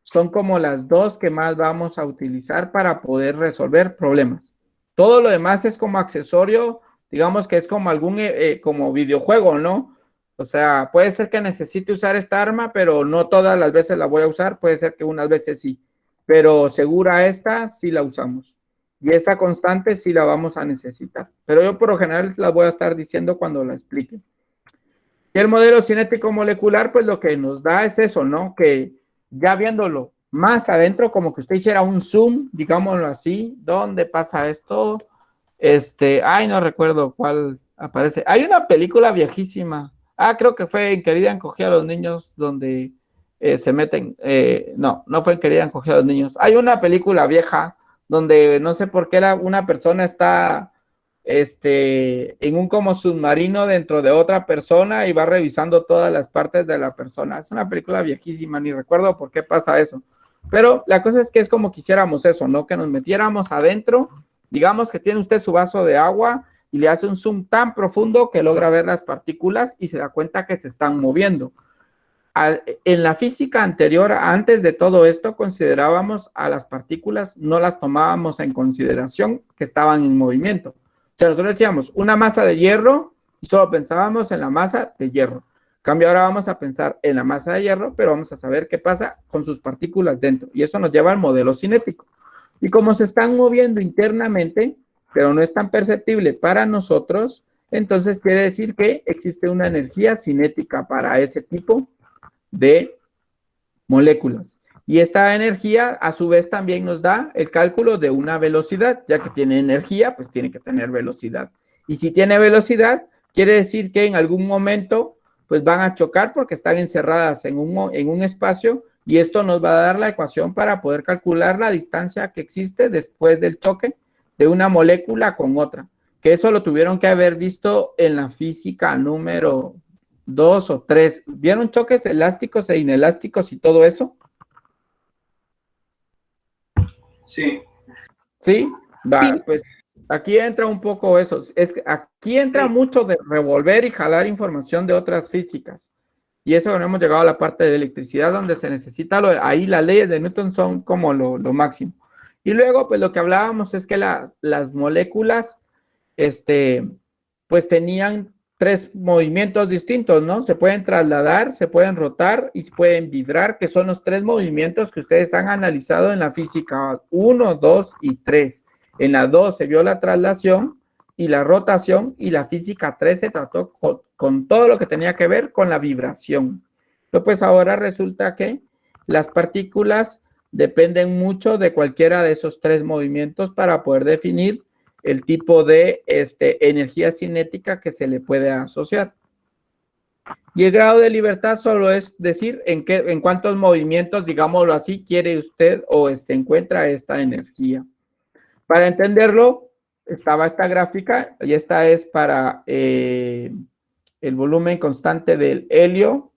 son como las dos que más vamos a utilizar para poder resolver problemas. Todo lo demás es como accesorio, digamos que es como algún como videojuego, ¿no? O sea, puede ser que necesite usar esta arma, pero no todas las veces la voy a usar, puede ser que unas veces sí, pero segura esta sí la usamos. Y esta constante sí la vamos a necesitar, pero yo por lo general la voy a estar diciendo cuando la explique. Y el modelo cinético molecular, pues lo que nos da es eso, ¿no? Que ya viéndolo más adentro, como que usted hiciera un zoom, digámoslo así. ¿Dónde pasa esto? No recuerdo cuál aparece. Hay una película viejísima. Creo que fue en Querida Encogida a los Niños, donde se meten. No fue en Querida Encogida a los Niños. Hay una película vieja donde no sé por qué una persona está en un como submarino dentro de otra persona y va revisando todas las partes de la persona. Es una película viejísima, ni recuerdo por qué pasa eso. Pero la cosa es que es como quisiéramos eso, ¿no? Que nos metiéramos adentro, digamos que tiene usted su vaso de agua y le hace un zoom tan profundo que logra ver las partículas y se da cuenta que se están moviendo. en la física anterior, antes de todo esto, considerábamos a las partículas, no las tomábamos en consideración que estaban en movimiento. O sea, nosotros decíamos una masa de hierro y solo pensábamos en la masa de hierro. En cambio, ahora vamos a pensar en la masa de hierro, pero vamos a saber qué pasa con sus partículas dentro. Y eso nos lleva al modelo cinético. Y como se están moviendo internamente, pero no es tan perceptible para nosotros, entonces quiere decir que existe una energía cinética para ese tipo de moléculas. Y esta energía, a su vez, también nos da el cálculo de una velocidad, ya que tiene energía, pues tiene que tener velocidad. Y si tiene velocidad, quiere decir que en algún momento, pues van a chocar porque están encerradas en un espacio, y esto nos va a dar la ecuación para poder calcular la distancia que existe después del choque de una molécula con otra. Que eso lo tuvieron que haber visto en la física número 2 o 3. ¿Vieron choques elásticos e inelásticos y todo eso? Sí. ¿Sí? Va, Sí. pues aquí entra un poco eso. Es que aquí entra mucho de revolver y jalar información de otras físicas. Y eso no hemos llegado a la parte de electricidad donde se necesita, ahí las leyes de Newton son como lo máximo. Y luego, pues lo que hablábamos es que las moléculas, pues tenían 3 movimientos distintos, ¿no? Se pueden trasladar, se pueden rotar y se pueden vibrar, que son los 3 movimientos que ustedes han analizado en la física 1, 2 y 3. En la 2 se vio la traslación y la rotación, y la física 3 se trató con todo lo que tenía que ver con la vibración. Pero pues ahora resulta que las partículas dependen mucho de cualquiera de esos 3 movimientos para poder definir el tipo de energía cinética que se le puede asociar. Y el grado de libertad solo es decir en cuántos movimientos, digámoslo así, quiere usted o se encuentra esta energía. Para entenderlo, estaba esta gráfica, y esta es para el volumen constante del helio,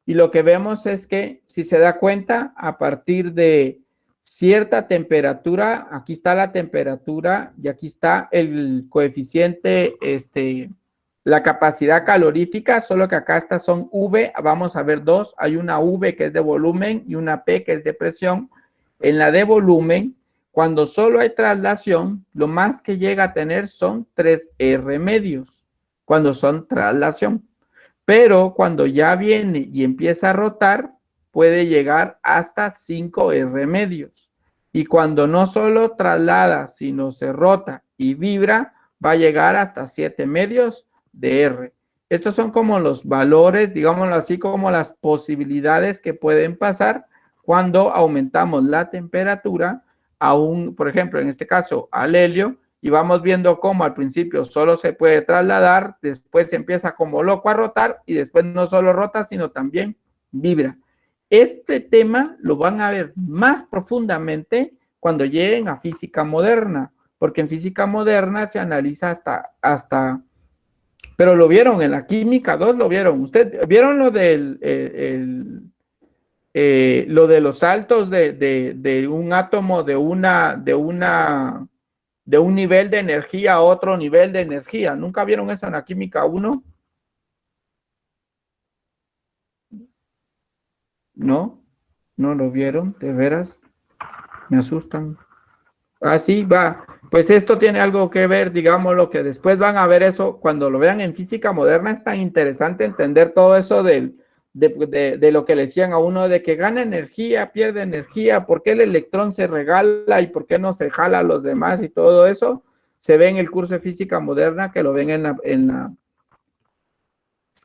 y lo que vemos es que, si se da cuenta, a partir de cierta temperatura, aquí está la temperatura y aquí está el coeficiente, la capacidad calorífica, solo que acá estas son V, vamos a ver 2, hay una V que es de volumen y una P que es de presión. En la de volumen, cuando solo hay traslación, lo más que llega a tener son 3 R medios, cuando son traslación. Pero cuando ya viene y empieza a rotar, puede llegar hasta 5 R medios. Y cuando no solo traslada, sino se rota y vibra, va a llegar hasta 7 medios de R. Estos son como los valores, digámoslo así, como las posibilidades que pueden pasar cuando aumentamos la temperatura a por ejemplo, en este caso, al helio, y vamos viendo cómo al principio solo se puede trasladar, después se empieza como loco a rotar, y después no solo rota, sino también vibra. Este tema lo van a ver más profundamente cuando lleguen a física moderna, porque en física moderna se analiza hasta pero lo vieron en la química 2, lo vieron. ¿Ustedes vieron lo del lo de los saltos de un átomo de un nivel de energía a otro nivel de energía? ¿Nunca vieron eso en la química 1? ¿No? ¿No lo vieron? ¿De veras? Me asustan. Así va. Pues esto tiene algo que ver, digamos, lo que después van a ver eso, cuando lo vean en física moderna, es tan interesante entender todo eso de lo que le decían a uno, de que gana energía, pierde energía, por qué el electrón se regala y por qué no se jala a los demás, y todo eso se ve en el curso de física moderna, que lo ven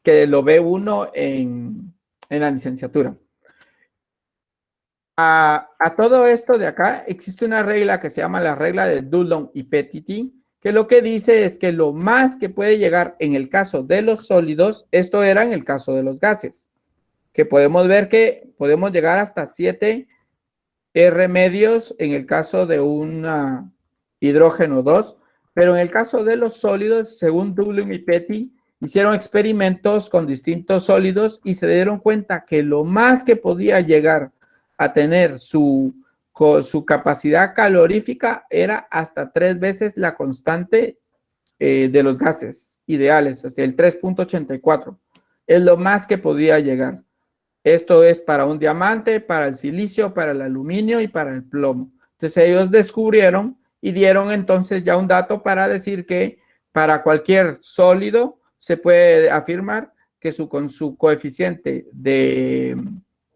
que lo ve uno en la licenciatura. A todo esto de acá existe una regla que se llama la regla de Dulong y Petiti, que lo que dice es que lo más que puede llegar en el caso de los sólidos, esto era en el caso de los gases, que podemos ver que podemos llegar hasta 7 R medios en el caso de un hidrógeno 2, pero en el caso de los sólidos, según Dulong y Petiti, hicieron experimentos con distintos sólidos y se dieron cuenta que lo más que podía llegar a tener su capacidad calorífica era hasta 3 veces la constante de los gases ideales, hasta el 3.84. Es lo más que podía llegar. Esto es para un diamante, para el silicio, para el aluminio y para el plomo. Entonces ellos descubrieron y dieron entonces ya un dato para decir que para cualquier sólido se puede afirmar que con su coeficiente de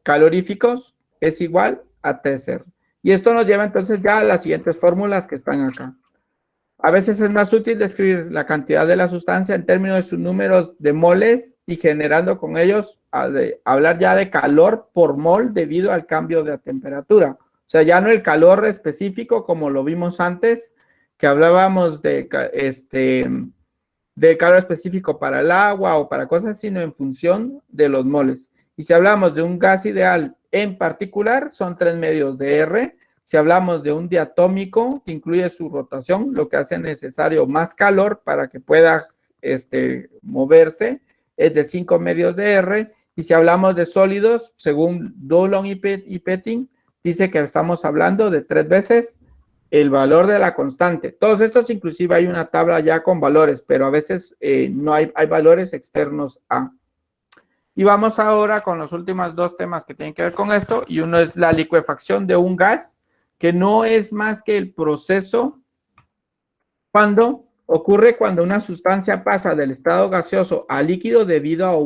caloríficos es igual a 3R. Y esto nos lleva entonces ya a las siguientes fórmulas que están acá. A veces es más útil describir la cantidad de la sustancia en términos de sus números de moles y generando con ellos hablar ya de calor por mol debido al cambio de temperatura. O sea, ya no el calor específico como lo vimos antes, que hablábamos de del calor específico para el agua o para cosas, sino en función de los moles. Y si hablamos de un gas ideal en particular, son 3 medios de R. Si hablamos de un diatómico que incluye su rotación, lo que hace necesario más calor para que pueda moverse, es de 5 medios de R. Y si hablamos de sólidos, según Dulong y Petting, dice que estamos hablando de 3 veces el valor de la constante. Todos estos, inclusive hay una tabla ya con valores, pero a veces no hay valores externos a. Y vamos ahora con los últimos 2 temas que tienen que ver con esto, y uno es la licuefacción de un gas, que no es más que el proceso ocurre cuando una sustancia pasa del estado gaseoso a líquido debido a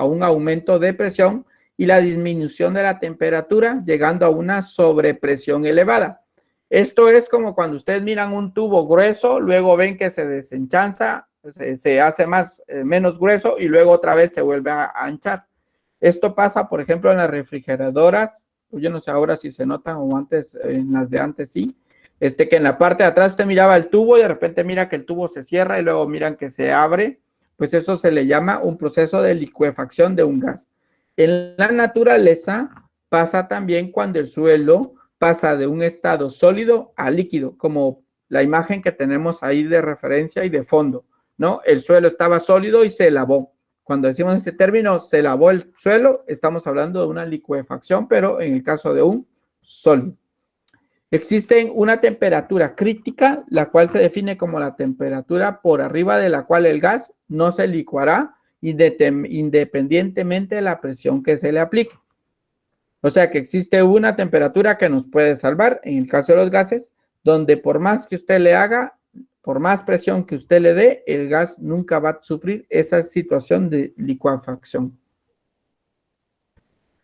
un aumento de presión y la disminución de la temperatura, llegando a una sobrepresión elevada. Esto es como cuando ustedes miran un tubo grueso, luego ven que se desenchanza, se hace menos grueso y luego otra vez se vuelve a anchar. Esto pasa, por ejemplo, en las refrigeradoras. Yo no sé ahora si se notan o antes, en las de antes sí, que en la parte de atrás usted miraba el tubo y de repente mira que el tubo se cierra y luego miran que se abre, pues eso se le llama un proceso de licuefacción de un gas. En la naturaleza pasa también cuando el suelo pasa de un estado sólido a líquido, como la imagen que tenemos ahí de referencia y de fondo, ¿no? El suelo estaba sólido y se lavó. Cuando decimos este término, se lavó el suelo, estamos hablando de una licuefacción, pero en el caso de un sólido. Existe una temperatura crítica, la cual se define como la temperatura por arriba de la cual el gas no se licuará independientemente de la presión que se le aplique. O sea que existe una temperatura que nos puede salvar, en el caso de los gases, donde por más que usted le haga, por más presión que usted le dé, el gas nunca va a sufrir esa situación de licuefacción.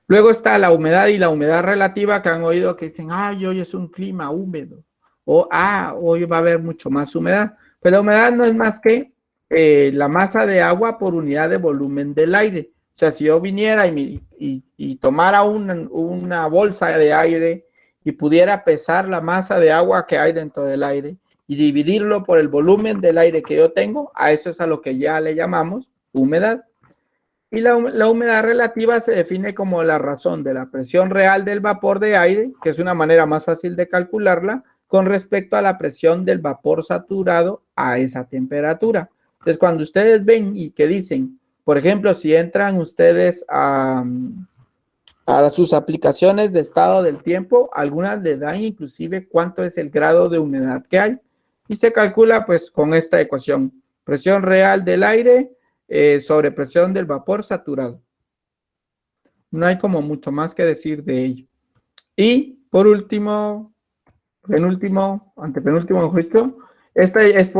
Luego está la humedad y la humedad relativa, que han oído que dicen, hoy es un clima húmedo, o hoy va a haber mucho más humedad. Pero la humedad no es más que la masa de agua por unidad de volumen del aire. O sea, si yo viniera y tomara una bolsa de aire y pudiera pesar la masa de agua que hay dentro del aire y dividirlo por el volumen del aire que yo tengo, a eso es a lo que ya le llamamos humedad. Y la humedad relativa se define como la razón de la presión real del vapor de aire, que es una manera más fácil de calcularla, con respecto a la presión del vapor saturado a esa temperatura. Entonces, cuando ustedes ven y que dicen, por ejemplo, si entran ustedes a sus aplicaciones de estado del tiempo, algunas le dan inclusive cuánto es el grado de humedad que hay. Y se calcula pues con esta ecuación. Presión real del aire sobre presión del vapor saturado. No hay como mucho más que decir de ello. Y por último, antepenúltimo juicio, este es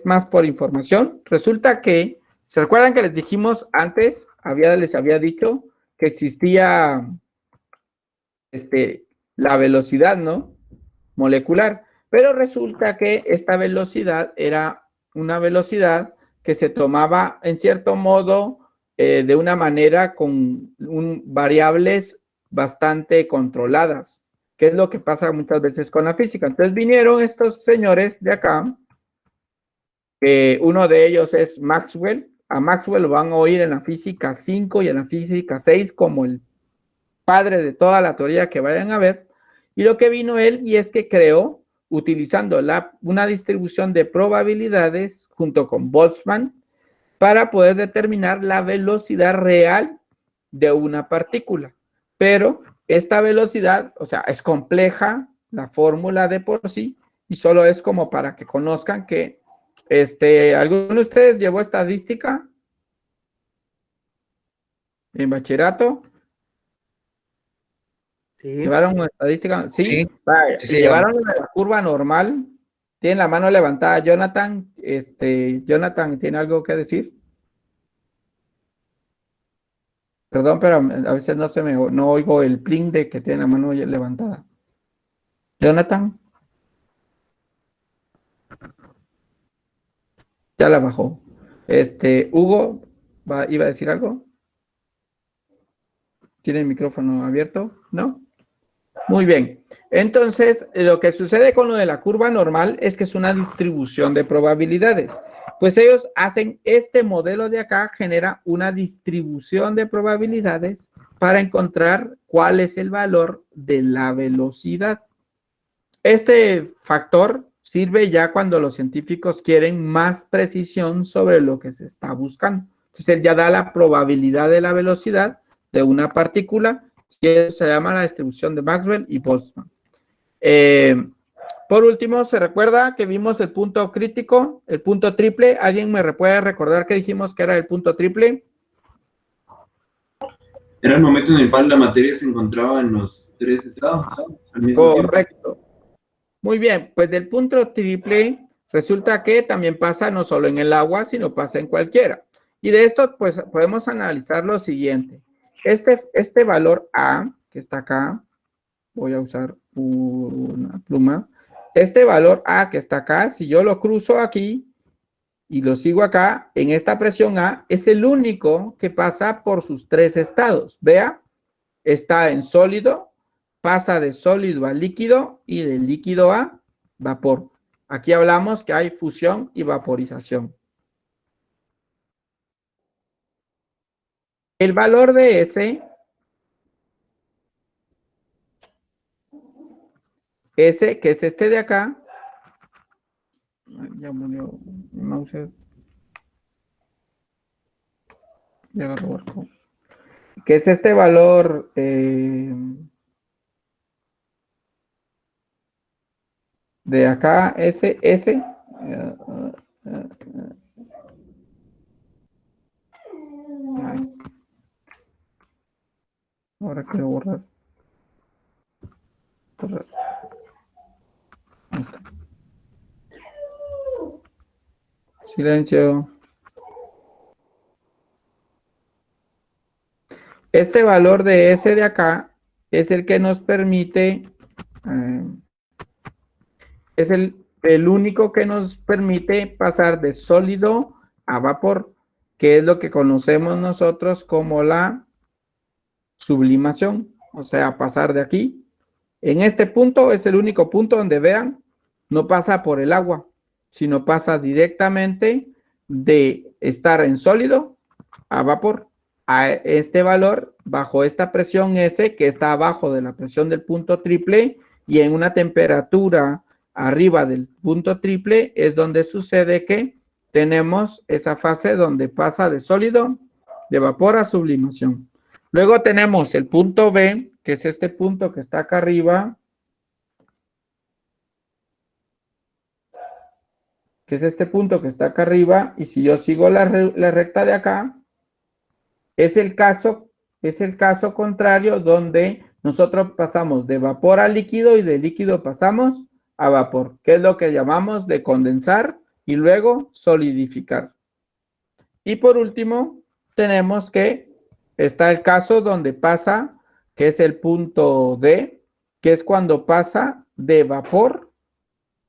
más por información. Resulta que, ¿se recuerdan que les dijimos antes, les había dicho que existía la velocidad, ¿no? Molecular. Pero resulta que esta velocidad era una velocidad que se tomaba en cierto modo de una manera con variables bastante controladas, que es lo que pasa muchas veces con la física. Entonces vinieron estos señores de acá, uno de ellos es Maxwell. A Maxwell lo van a oír en la física 5 y en la física 6 como el padre de toda la teoría que vayan a ver. Y lo que vino él y es que creó, utilizando una distribución de probabilidades junto con Boltzmann para poder determinar la velocidad real de una partícula. Pero esta velocidad, o sea, es compleja la fórmula de por sí y solo es como para que conozcan que ¿alguno de ustedes llevó estadística en bachillerato? Sí. ¿Llevaron una estadística? Sí. Sí, Vaya, sí, llevaron la curva normal. Tienen la mano levantada. Jonathan, Jonathan, ¿tiene algo que decir? Perdón, pero a veces no oigo el pling de que tiene la mano levantada. Jonathan, ya la bajó. Hugo, ¿iba a decir algo? ¿Tiene el micrófono abierto? ¿No? Muy bien. Entonces, lo que sucede con lo de la curva normal es que es una distribución de probabilidades. Pues ellos hacen este modelo de acá, genera una distribución de probabilidades para encontrar cuál es el valor de la velocidad. Este factor sirve ya cuando los científicos quieren más precisión sobre lo que se está buscando. Entonces, ya da la probabilidad de la velocidad de una partícula, que se llama la distribución de Maxwell y Boltzmann. Por último, se recuerda que vimos el punto crítico, el punto triple. ¿Alguien me puede recordar que dijimos que era el punto triple? Era el momento en el cual la materia se encontraba en los tres estados al mismo tiempo. Correcto. Muy bien, pues del punto triple resulta que también pasa no solo en el agua, sino pasa en cualquiera. Y de esto, pues podemos analizar lo siguiente. Este valor A, que está acá, voy a usar una pluma. Este valor A que está acá, si yo lo cruzo aquí y lo sigo acá, en esta presión A, es el único que pasa por sus tres estados. Vea, está en sólido, pasa de sólido a líquido y de líquido a vapor. Aquí hablamos que hay fusión y vaporización. El valor de S, que es este de acá, ya murió mi mouse. Ya agarró barco. Que es este valor de acá, S. Ay, ahora quiero borrar. Ahí está. Silencio. Este valor de S de acá es el que nos permite, es el único que nos permite pasar de sólido a vapor, que es lo que conocemos nosotros como la sublimación, o sea, pasar de aquí. En este punto es el único punto donde vean, no pasa por el agua, sino pasa directamente de estar en sólido a vapor. A este valor, bajo esta presión S, que está abajo de la presión del punto triple, y en una temperatura arriba del punto triple, es donde sucede que tenemos esa fase donde pasa de sólido, de vapor a sublimación. Luego tenemos el punto B, que es este punto que está acá arriba, que es este punto que está acá arriba, y si yo sigo la recta de acá, es el caso contrario donde nosotros pasamos de vapor a líquido y de líquido pasamos a vapor, que es lo que llamamos de condensar y luego solidificar. Y por último, tenemos que está el caso donde pasa, que es el punto D, que es cuando pasa de vapor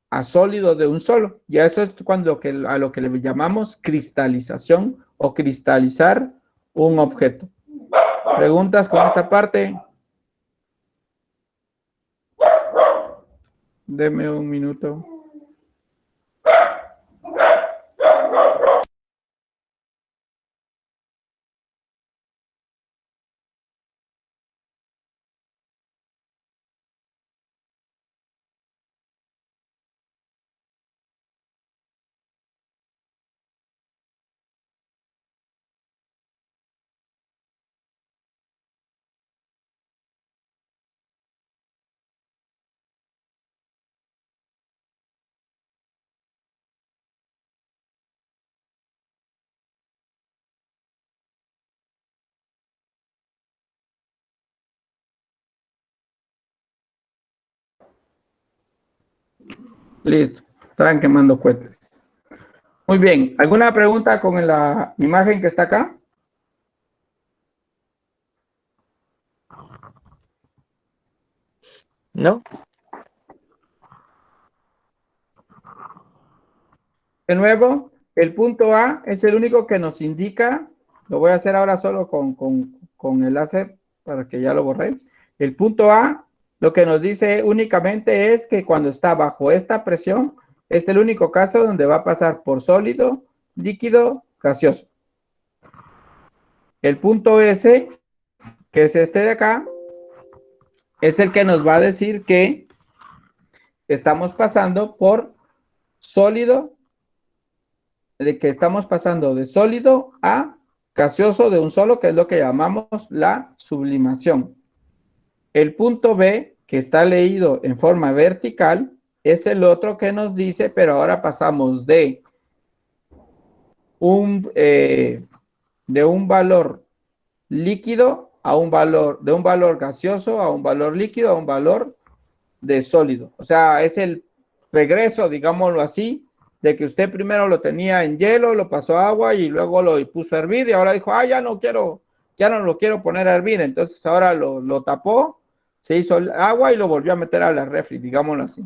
a sólido de un solo. Ya eso es cuando a lo que le llamamos cristalización o cristalizar un objeto. ¿Preguntas con esta parte? Deme un minuto. Listo. Estaban quemando cohetes. Muy bien. ¿Alguna pregunta con la imagen que está acá? ¿No? De nuevo, el punto A es el único que nos indica, lo voy a hacer ahora solo con el láser para que ya lo borré. El punto A lo que nos dice únicamente es que cuando está bajo esta presión, es el único caso donde va a pasar por sólido, líquido, gaseoso. El punto S, que es este de acá, es el que nos va a decir que estamos pasando por sólido, de que estamos pasando de sólido a gaseoso de un solo, que es lo que llamamos la sublimación. El punto B, que está leído en forma vertical, es el otro que nos dice, pero ahora pasamos de un valor líquido a un valor, de un valor gaseoso a un valor líquido a un valor de sólido. O sea, es el regreso, digámoslo así, de que usted primero lo tenía en hielo, lo pasó a agua y luego lo puso a hervir y ahora dijo, ya no lo quiero poner a hervir. Entonces ahora lo tapó, se hizo el agua y lo volvió a meter a la refri, digámoslo así.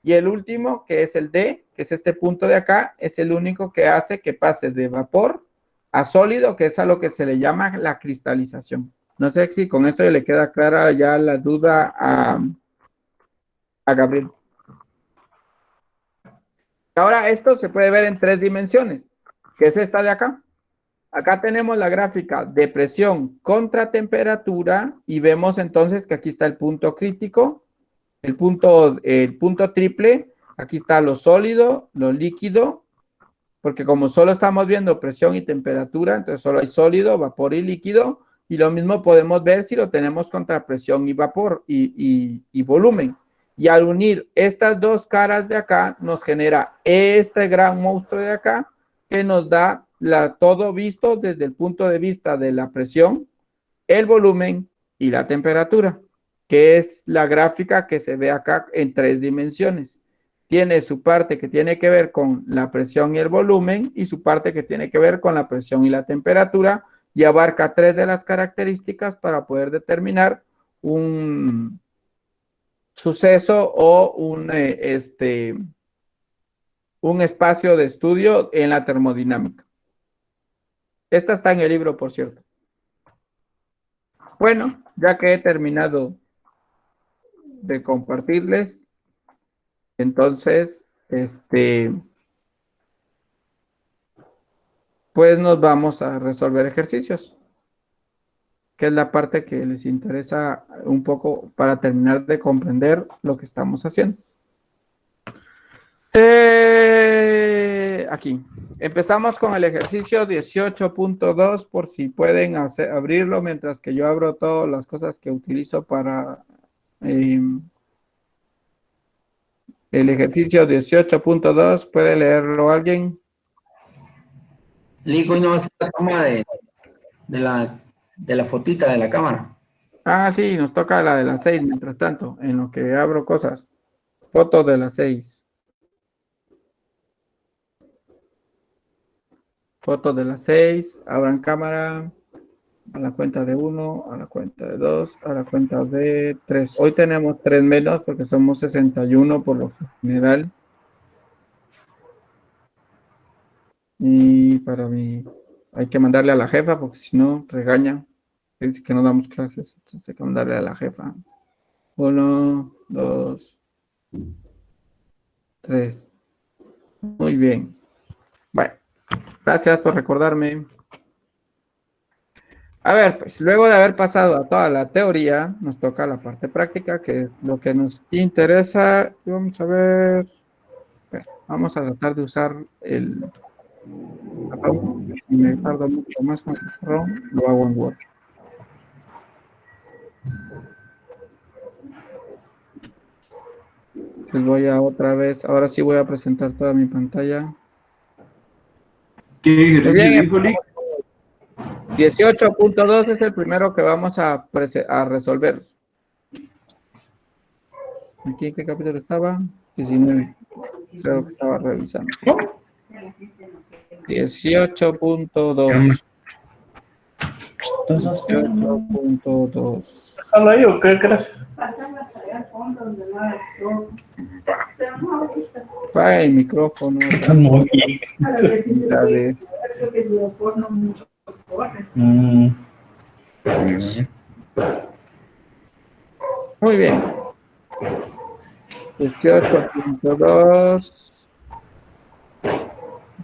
Y el último, que es el D, que es este punto de acá, es el único que hace que pase de vapor a sólido, que es a lo que se le llama la cristalización. No sé si con esto le queda clara ya la duda a Gabriel. Ahora esto se puede ver en 3 dimensiones, que es esta de acá. Acá tenemos la gráfica de presión contra temperatura y vemos entonces que aquí está el punto crítico, el punto triple, aquí está lo sólido, lo líquido, porque como solo estamos viendo presión y temperatura, entonces solo hay sólido, vapor y líquido, y lo mismo podemos ver si lo tenemos contra presión y vapor y volumen. Y al unir estas dos caras de acá, nos genera este gran monstruo de acá, que nos da todo visto desde el punto de vista de la presión, el volumen y la temperatura, que es la gráfica que se ve acá en 3 dimensiones. Tiene su parte que tiene que ver con la presión y el volumen, y su parte que tiene que ver con la presión y la temperatura, y abarca 3 de las características para poder determinar un suceso o un espacio de estudio en la termodinámica. Esta está en el libro, por cierto. Bueno, ya que he terminado de compartirles, entonces, pues nos vamos a resolver ejercicios, que es la parte que les interesa un poco para terminar de comprender lo que estamos haciendo. Aquí. Empezamos con el ejercicio 18.2, por si pueden abrirlo mientras que yo abro todas las cosas que utilizo para el ejercicio 18.2. ¿Puede leerlo alguien? Lico, y no hace la toma de la fotita de la cámara. Ah, sí, nos toca la de las 6, mientras tanto, en lo que abro cosas. Foto de las 6. Foto de las 6, abran cámara, a la cuenta de 1, a la cuenta de 2, a la cuenta de 3. Hoy tenemos 3 menos porque somos 61 por lo general. Y para mí hay que mandarle a la jefa porque si no regaña. Dice que no damos clases, entonces hay que mandarle a la jefa. 1, 2, 3. Muy bien. Bueno. Gracias por recordarme. A ver, pues luego de haber pasado a toda la teoría, nos toca la parte práctica, que es lo que nos interesa. Vamos a ver. Vamos a tratar de usar el pizarrón. Si me tardo mucho más con el pizarrón, lo hago en Word. Les voy a otra vez. Ahora sí voy a presentar toda mi pantalla. ¿Qué ejercicio dijo, Lick? 18.2 es el primero que vamos a resolver. ¿Aquí en qué capítulo estaba? 19. Creo que estaba revisando. 18.2. 18.2. ¿Déjalo ahí o qué crees? Apaga el micrófono. No, A ver. Muy bien. 18.2.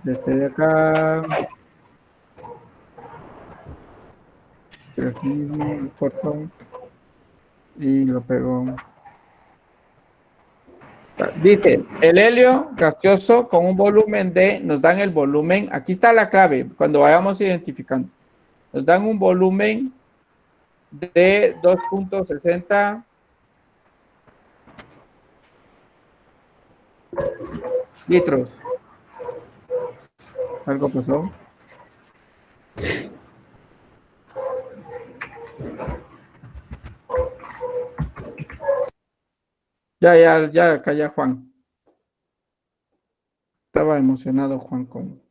Este de acá. Aquí lo corto y lo pego. Dice, el helio gaseoso con un volumen de, nos dan el volumen, aquí está la clave, cuando vayamos identificando, nos dan un volumen de 2.60 litros. ¿Algo pasó? Ya, calla Juan. Estaba emocionado Juan con...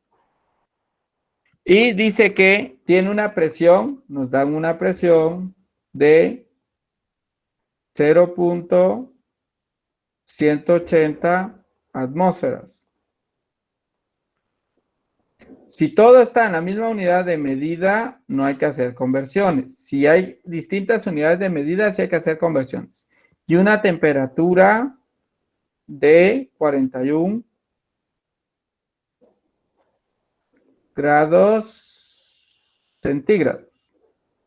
Y dice que tiene una presión, nos dan una presión de 0.180 atmósferas. Si todo está en la misma unidad de medida, no hay que hacer conversiones. Si hay distintas unidades de medida, sí hay que hacer conversiones. Y una temperatura de 41 grados centígrados.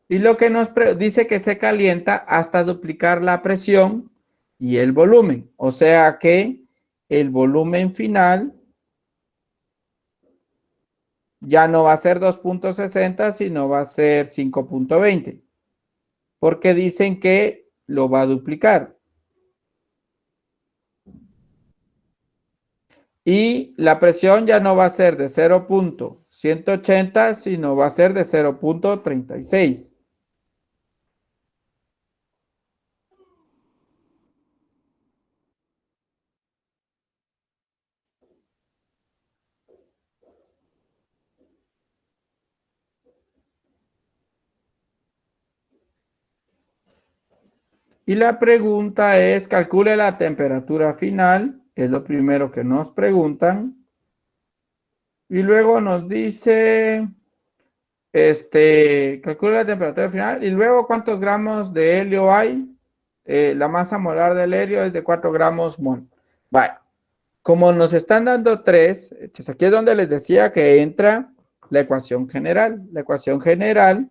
Y lo que nos dice que se calienta hasta duplicar la presión y el volumen. O sea que el volumen final ya no va a ser 2.60, sino va a ser 5.20. Porque dicen que lo va a duplicar. Y la presión ya no va a ser de 0.180, sino va a ser de 0.36. Y la pregunta es, calcule la temperatura final, es lo primero que nos preguntan. Y luego nos dice, calcule la temperatura final, y luego cuántos gramos de helio hay. La masa molar del helio es de 4 gramos mol. Vale. Como nos están dando 3, pues aquí es donde les decía que entra la ecuación general. La ecuación general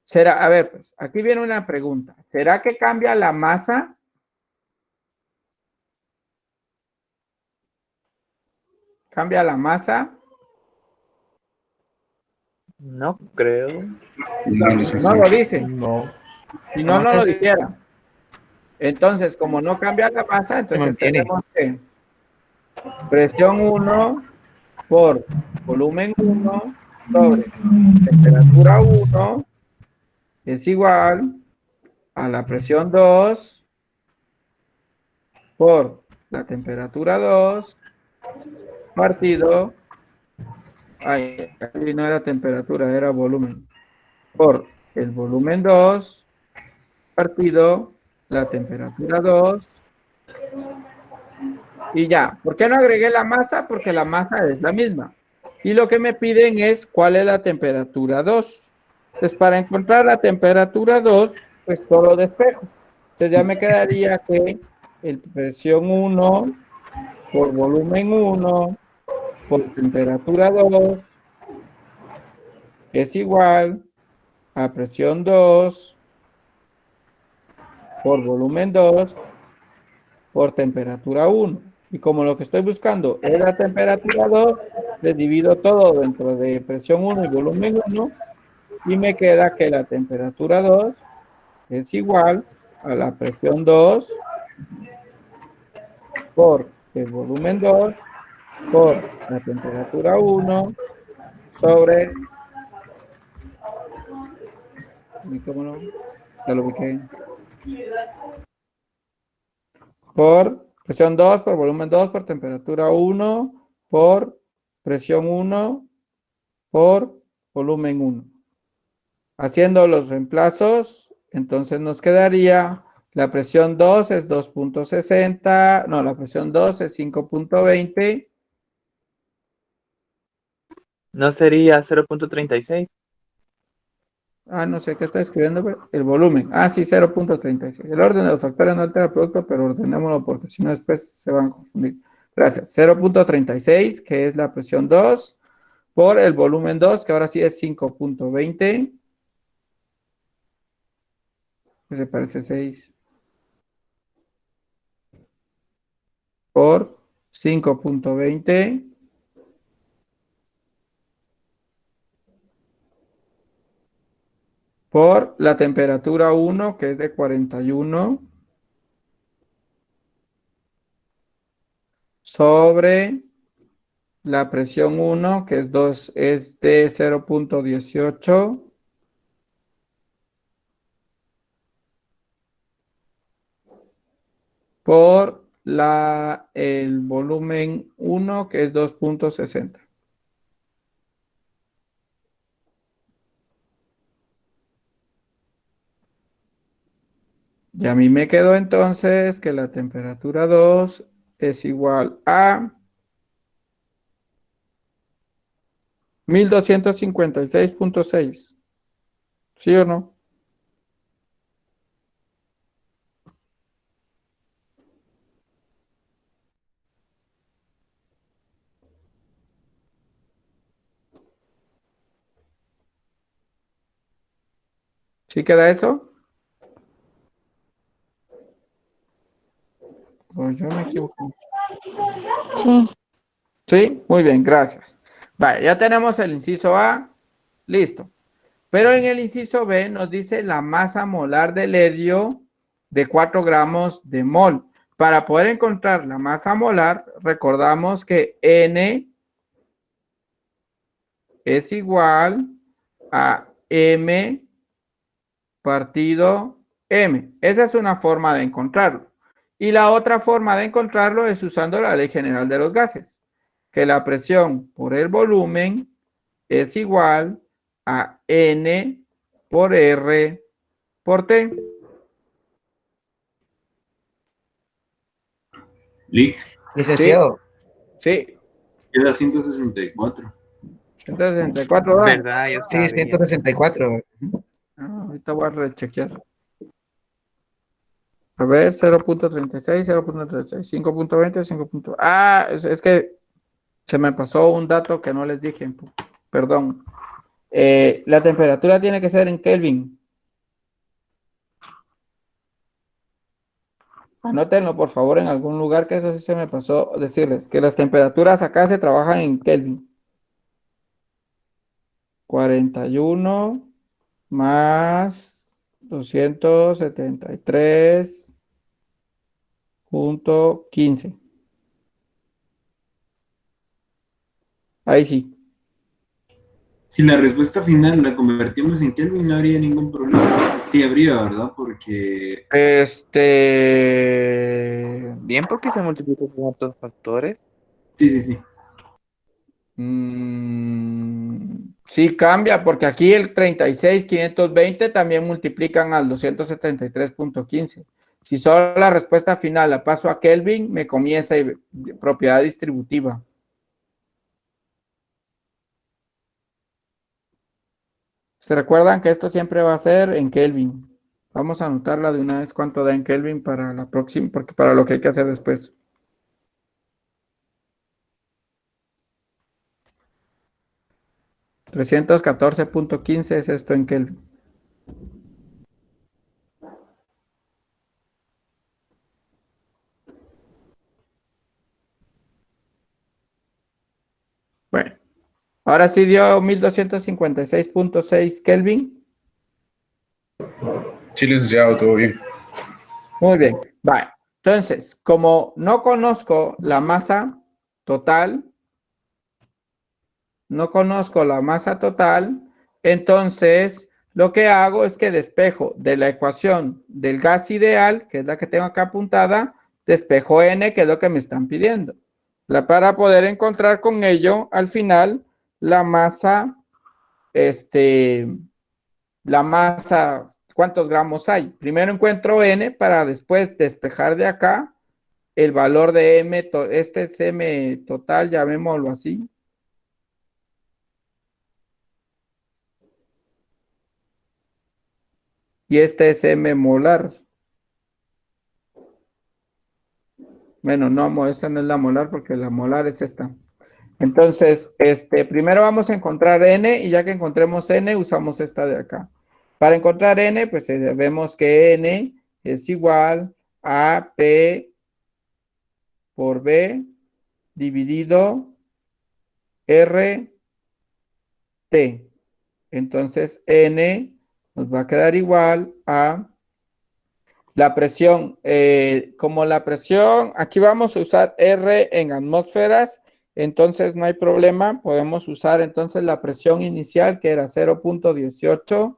será, a ver, pues aquí viene una pregunta. ¿Será que cambia la masa? ¿Cambia la masa? No creo. No lo dice. no. Si no, no lo dijera. Entonces, como no cambia la masa, entonces tenemos que presión 1 por volumen 1 sobre temperatura 1 es igual a la presión 2 por la temperatura 2 partido, ay, no era temperatura, era volumen, por el volumen 2 partido la temperatura 2 y ya. ¿Por qué no agregué la masa? Porque la masa es la misma. Y lo que me piden es cuál es la temperatura 2. Entonces, para encontrar la temperatura 2, pues solo despejo. Entonces ya me quedaría que el presión 1 por volumen 1 por temperatura 2 es igual a presión 2 por volumen 2 por temperatura 1. Y como lo que estoy buscando es la temperatura 2, le divido todo dentro de presión 1 y volumen 1 y me queda que la temperatura 2 es igual a la presión 2 por el volumen 2 por la temperatura 1 sobre... ¿Cómo no? Ya lo ubiqué. Por Presión 2 por volumen 2 por temperatura 1 por presión 1 por volumen 1. Haciendo los reemplazos, entonces nos quedaría la presión 2 es 2.60, no, la presión 2 es 5.20. ¿No sería 0.36? Ah, no sé qué está escribiendo, pero el volumen. Ah, sí, 0.36. El orden de los factores no altera el producto, pero ordenémoslo porque si no después se van a confundir. Gracias. 0.36, que es la presión 2, por el volumen 2, que ahora sí es 5.20. Se parece 6. Por 5.20. Por la temperatura 1, que es de 41, sobre la presión 1, que es 2, es de 0.18, por el volumen 1, que es 2.60. Y a mí me quedó entonces que la temperatura 2 es igual a 1256.6. ¿Sí o no? ¿Sí queda eso? Pues yo me equivoqué. Sí. Sí, muy bien, gracias. Vale, ya tenemos el inciso A, listo. Pero en el inciso B nos dice la masa molar del helio de 4 gramos de mol. Para poder encontrar la masa molar, recordamos que N es igual a M partido M. Esa es una forma de encontrarlo. Y la otra forma de encontrarlo es usando la ley general de los gases, que la presión por el volumen es igual a N por R por T. Lick, Licenciado, Sí, queda 164. 164 da. ¿Verdad? Yo sí, sabía. 164. Ah, ahorita voy a rechequear. A ver, 0.36, 0.36, 5.20, 5. Ah, es que se me pasó un dato que no les dije. Perdón. La temperatura tiene que ser en Kelvin. Anótenlo, por favor, en algún lugar, que eso sí se me pasó decirles, que las temperaturas acá se trabajan en Kelvin. 41 más 273.15. Ahí sí. Si la respuesta final la convertimos en Kelvin, no habría ningún problema. Sí habría, ¿verdad? Porque Bien, porque se multiplica con otros factores. sí. Sí cambia, porque aquí el 36.520 también multiplican al 273.15. Si solo la respuesta final la paso a Kelvin, me comienza propiedad distributiva. ¿Se recuerdan que esto siempre va a ser en Kelvin? Vamos a anotarla de una vez cuánto da en Kelvin para la próxima, porque para lo que hay que hacer después. $314.15 es esto en Kelvin. Bueno, ahora sí dio 1256.6 Kelvin. Sí, licenciado, todo bien. Muy bien, vale. Entonces, como no conozco la masa total, entonces lo que hago es que despejo de la ecuación del gas ideal, que es la que tengo acá apuntada, despejo N, que es lo que me están pidiendo. Para poder encontrar con ello, al final, la masa, ¿cuántos gramos hay? Primero encuentro N para después despejar de acá el valor de M, este es M total, llamémoslo así. Y este es M molar. Bueno, no, esta no es la molar porque la molar es esta. Entonces, primero vamos a encontrar N y ya que encontremos N, usamos esta de acá. Para encontrar N, pues vemos que N es igual a P por B dividido R T. Entonces, N nos va a quedar igual a la presión. Como la presión, aquí vamos a usar R en atmósferas, entonces no hay problema. Podemos usar entonces la presión inicial, que era 0.18.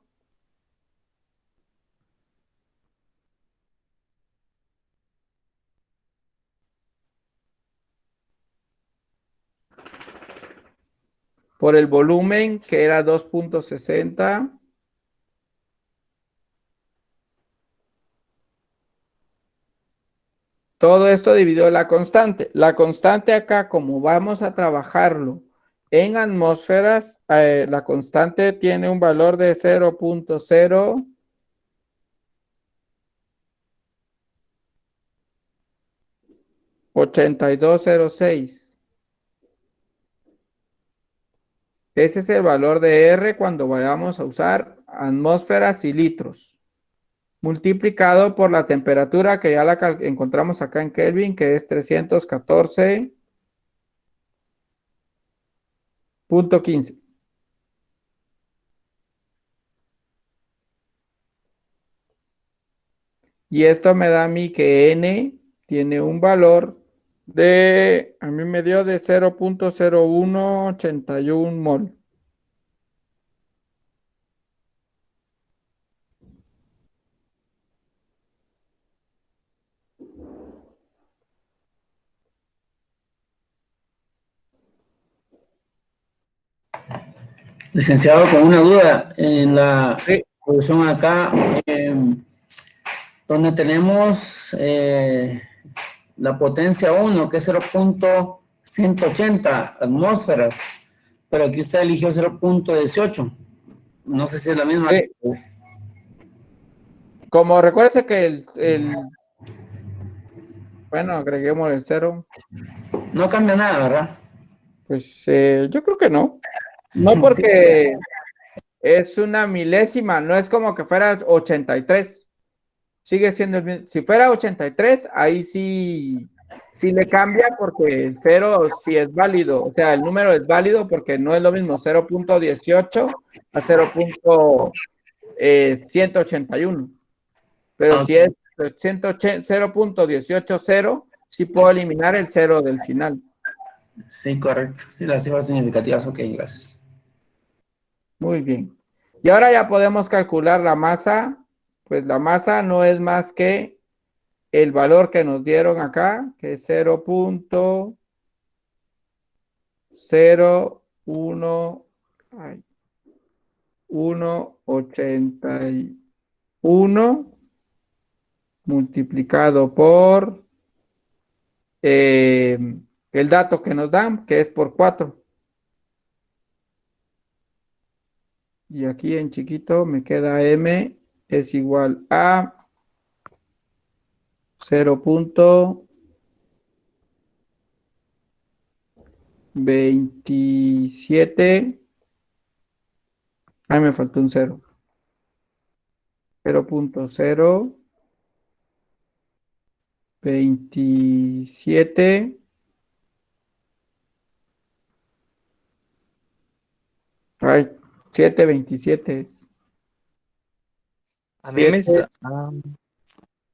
Por el volumen, que era 2.60. Todo esto dividido la constante. La constante acá, como vamos a trabajarlo en atmósferas, la constante tiene un valor de 0.0. $82.06. Ese es el valor de R cuando vayamos a usar atmósferas y litros, multiplicado por la temperatura que ya la encontramos acá en Kelvin, que es 314.15. Y esto me da a mí que N tiene un valor a mí me dio de 0.0181 mol. Licenciado, con una duda en la producción acá, donde tenemos la potencia 1, que es 0.180 atmósferas, pero aquí usted eligió 0.18. No sé si es la misma. Sí. Como recuérdese que bueno, agreguemos el 0. No cambia nada, ¿verdad? Pues yo creo que no. No, porque es una milésima, no es como que fuera 83. Sigue siendo el mismo. Si fuera 83, ahí sí le cambia porque el 0 sí es válido. O sea, el número es válido porque no es lo mismo 0.18 a 0.181. Pero si es 0.180, sí puedo eliminar el 0 del final. Sí, correcto. Sí, las cifras significativas, ok, gracias. Muy bien. Y ahora ya podemos calcular la masa. Pues la masa no es más que el valor que nos dieron acá, que es 0.0181 multiplicado por el dato que nos dan, que es por 4. Y aquí en chiquito me queda M es igual a 0.27. Ahí me faltó un 0. 0.027. Ay, 727 es. A mí me...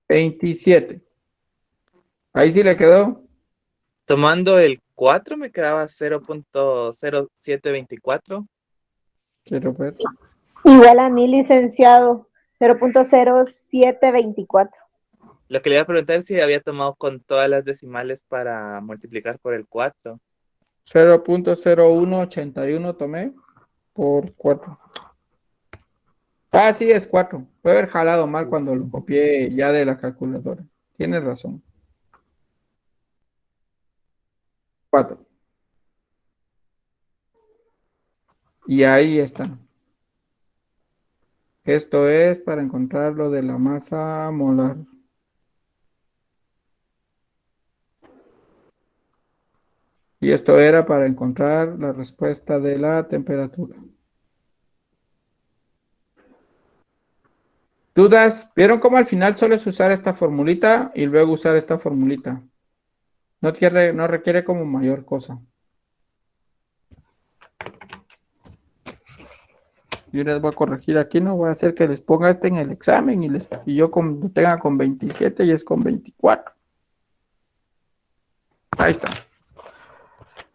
27. Ahí sí le quedó. Tomando el 4 me quedaba 0.0724. Quiero ver. Igual a mí, licenciado, 0.0724. Lo que le iba a preguntar es si había tomado con todas las decimales para multiplicar por el 4. 0.0181 tomé por 4. Ah, sí, es 4. Puede haber jalado mal cuando lo copié ya de la calculadora. Tienes razón. 4. Y ahí está. Esto es para encontrar lo de la masa molar. Y esto era para encontrar la respuesta de la temperatura. ¿Dudas? ¿Vieron cómo al final sueles usar esta formulita y luego usar esta formulita? No requiere como mayor cosa. Yo les voy a corregir aquí, no voy a hacer que les ponga este en el examen y yo lo tenga con 27 y es con 24. Ahí está.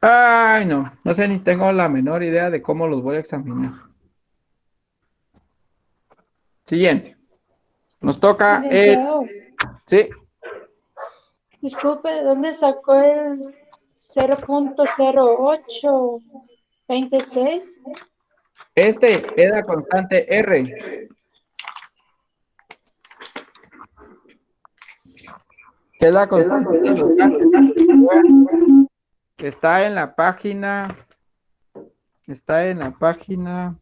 Ay, no sé ni tengo la menor idea de cómo los voy a examinar. Siguiente. Nos toca Licenciado, sí, disculpe, ¿de dónde sacó el 0.0826? este es la constante R, que es la constante de los gases. Está en la página. Está en la página.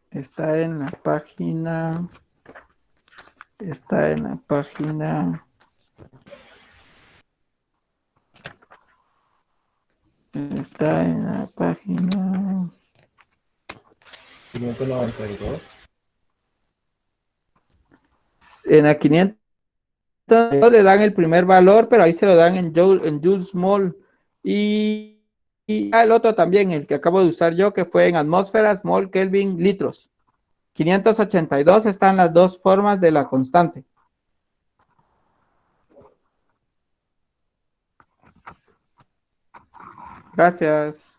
Está en la página. Está en la página. Está en la página. 592. En la 500 le dan el primer valor, pero ahí se lo dan en Joules mol. Y el otro también, el que acabo de usar yo, que fue en atmósferas, mol, Kelvin, litros. 582 están las dos formas de la constante. Gracias.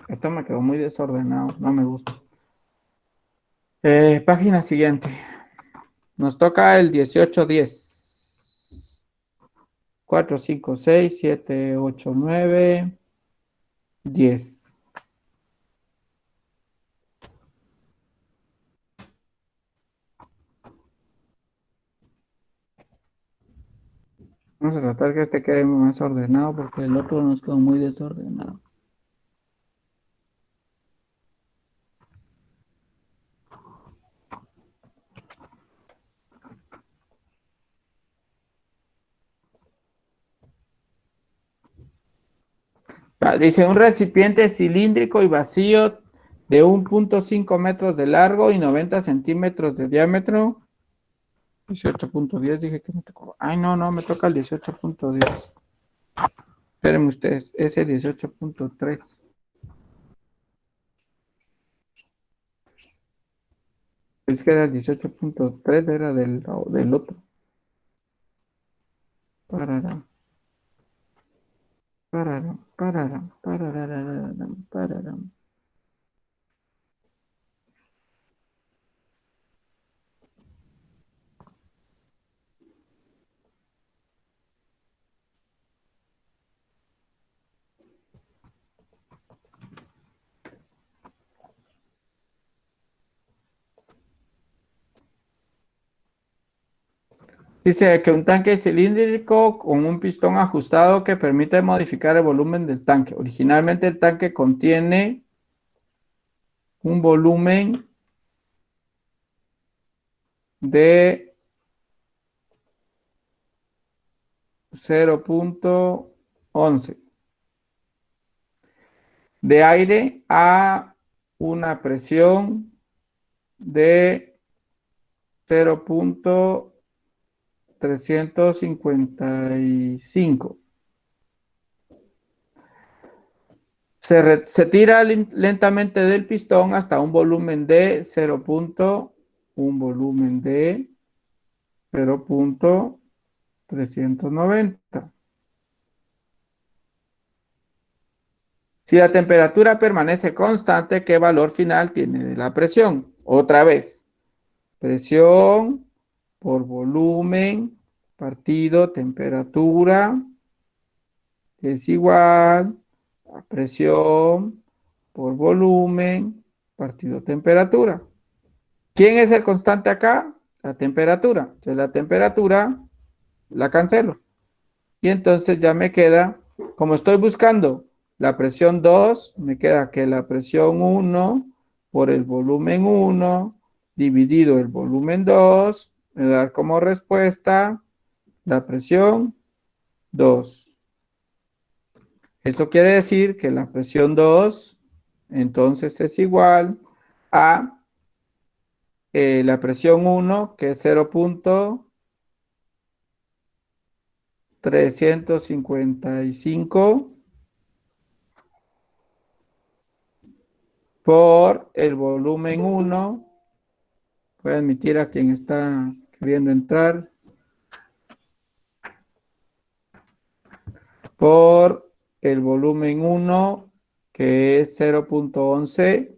Esto me quedó muy desordenado, no me gusta. Página siguiente. Nos toca el 1810. 4, 5, 6, 7, 8, 9, 10. Vamos a tratar que este quede más ordenado porque el otro nos quedó muy desordenado. Dice un recipiente cilíndrico y vacío de 1.5 metros de largo y 90 centímetros de diámetro. 18.10 dije que me tocó. Ay, no, me toca el 18.10. Espérenme ustedes, es el 18.3. Es que era el 18.3, era del otro. Pararam. Pararam, pararam, pararam, pararam. Dice que un tanque cilíndrico con un pistón ajustado que permite modificar el volumen del tanque. Originalmente el tanque contiene un volumen de 0.11 de aire a una presión de 0.355. Se tira lentamente del pistón hasta un volumen de 0.390. Si la temperatura permanece constante, ¿qué valor final tiene la presión? Otra vez, presión por volumen partido temperatura es igual a presión por volumen partido temperatura. ¿Quién es el constante acá? La temperatura. Entonces la temperatura la cancelo. Y entonces ya me queda, como estoy buscando la presión 2, me queda que la presión 1 por el volumen 1 dividido el volumen 2 me da como respuesta la presión 2. Eso quiere decir que la presión 2 entonces es igual a la presión 1, que es 0.355 por el volumen 1. Voy a admitir a quien está queriendo entrar. Por el volumen 1, que es 0.11.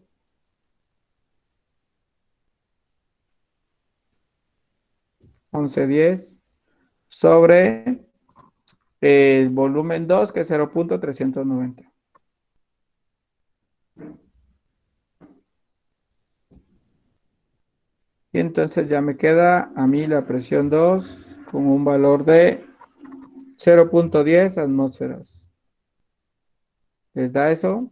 Sobre el volumen 2, que es 0.390. Y entonces ya me queda a mí la presión 2 con un valor de 0.10 atmósferas. ¿Les da eso?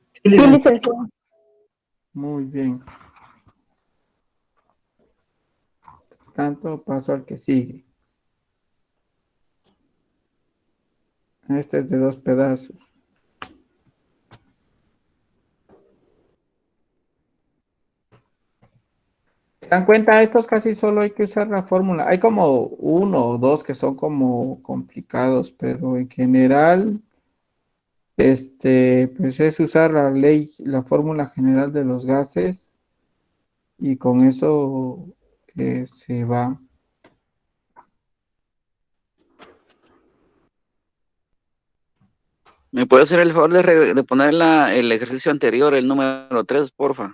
Sí, licenciado. Muy bien. Tanto paso al que sigue. Este es de 2 pedazos. ¿Se dan cuenta? Estos casi solo hay que usar la fórmula. Hay como 1 o 2 que son como complicados, pero en general, pues es usar la ley, la fórmula general de los gases, y con eso se va. ¿Me puede hacer el favor de poner el ejercicio anterior, el número 3, porfa?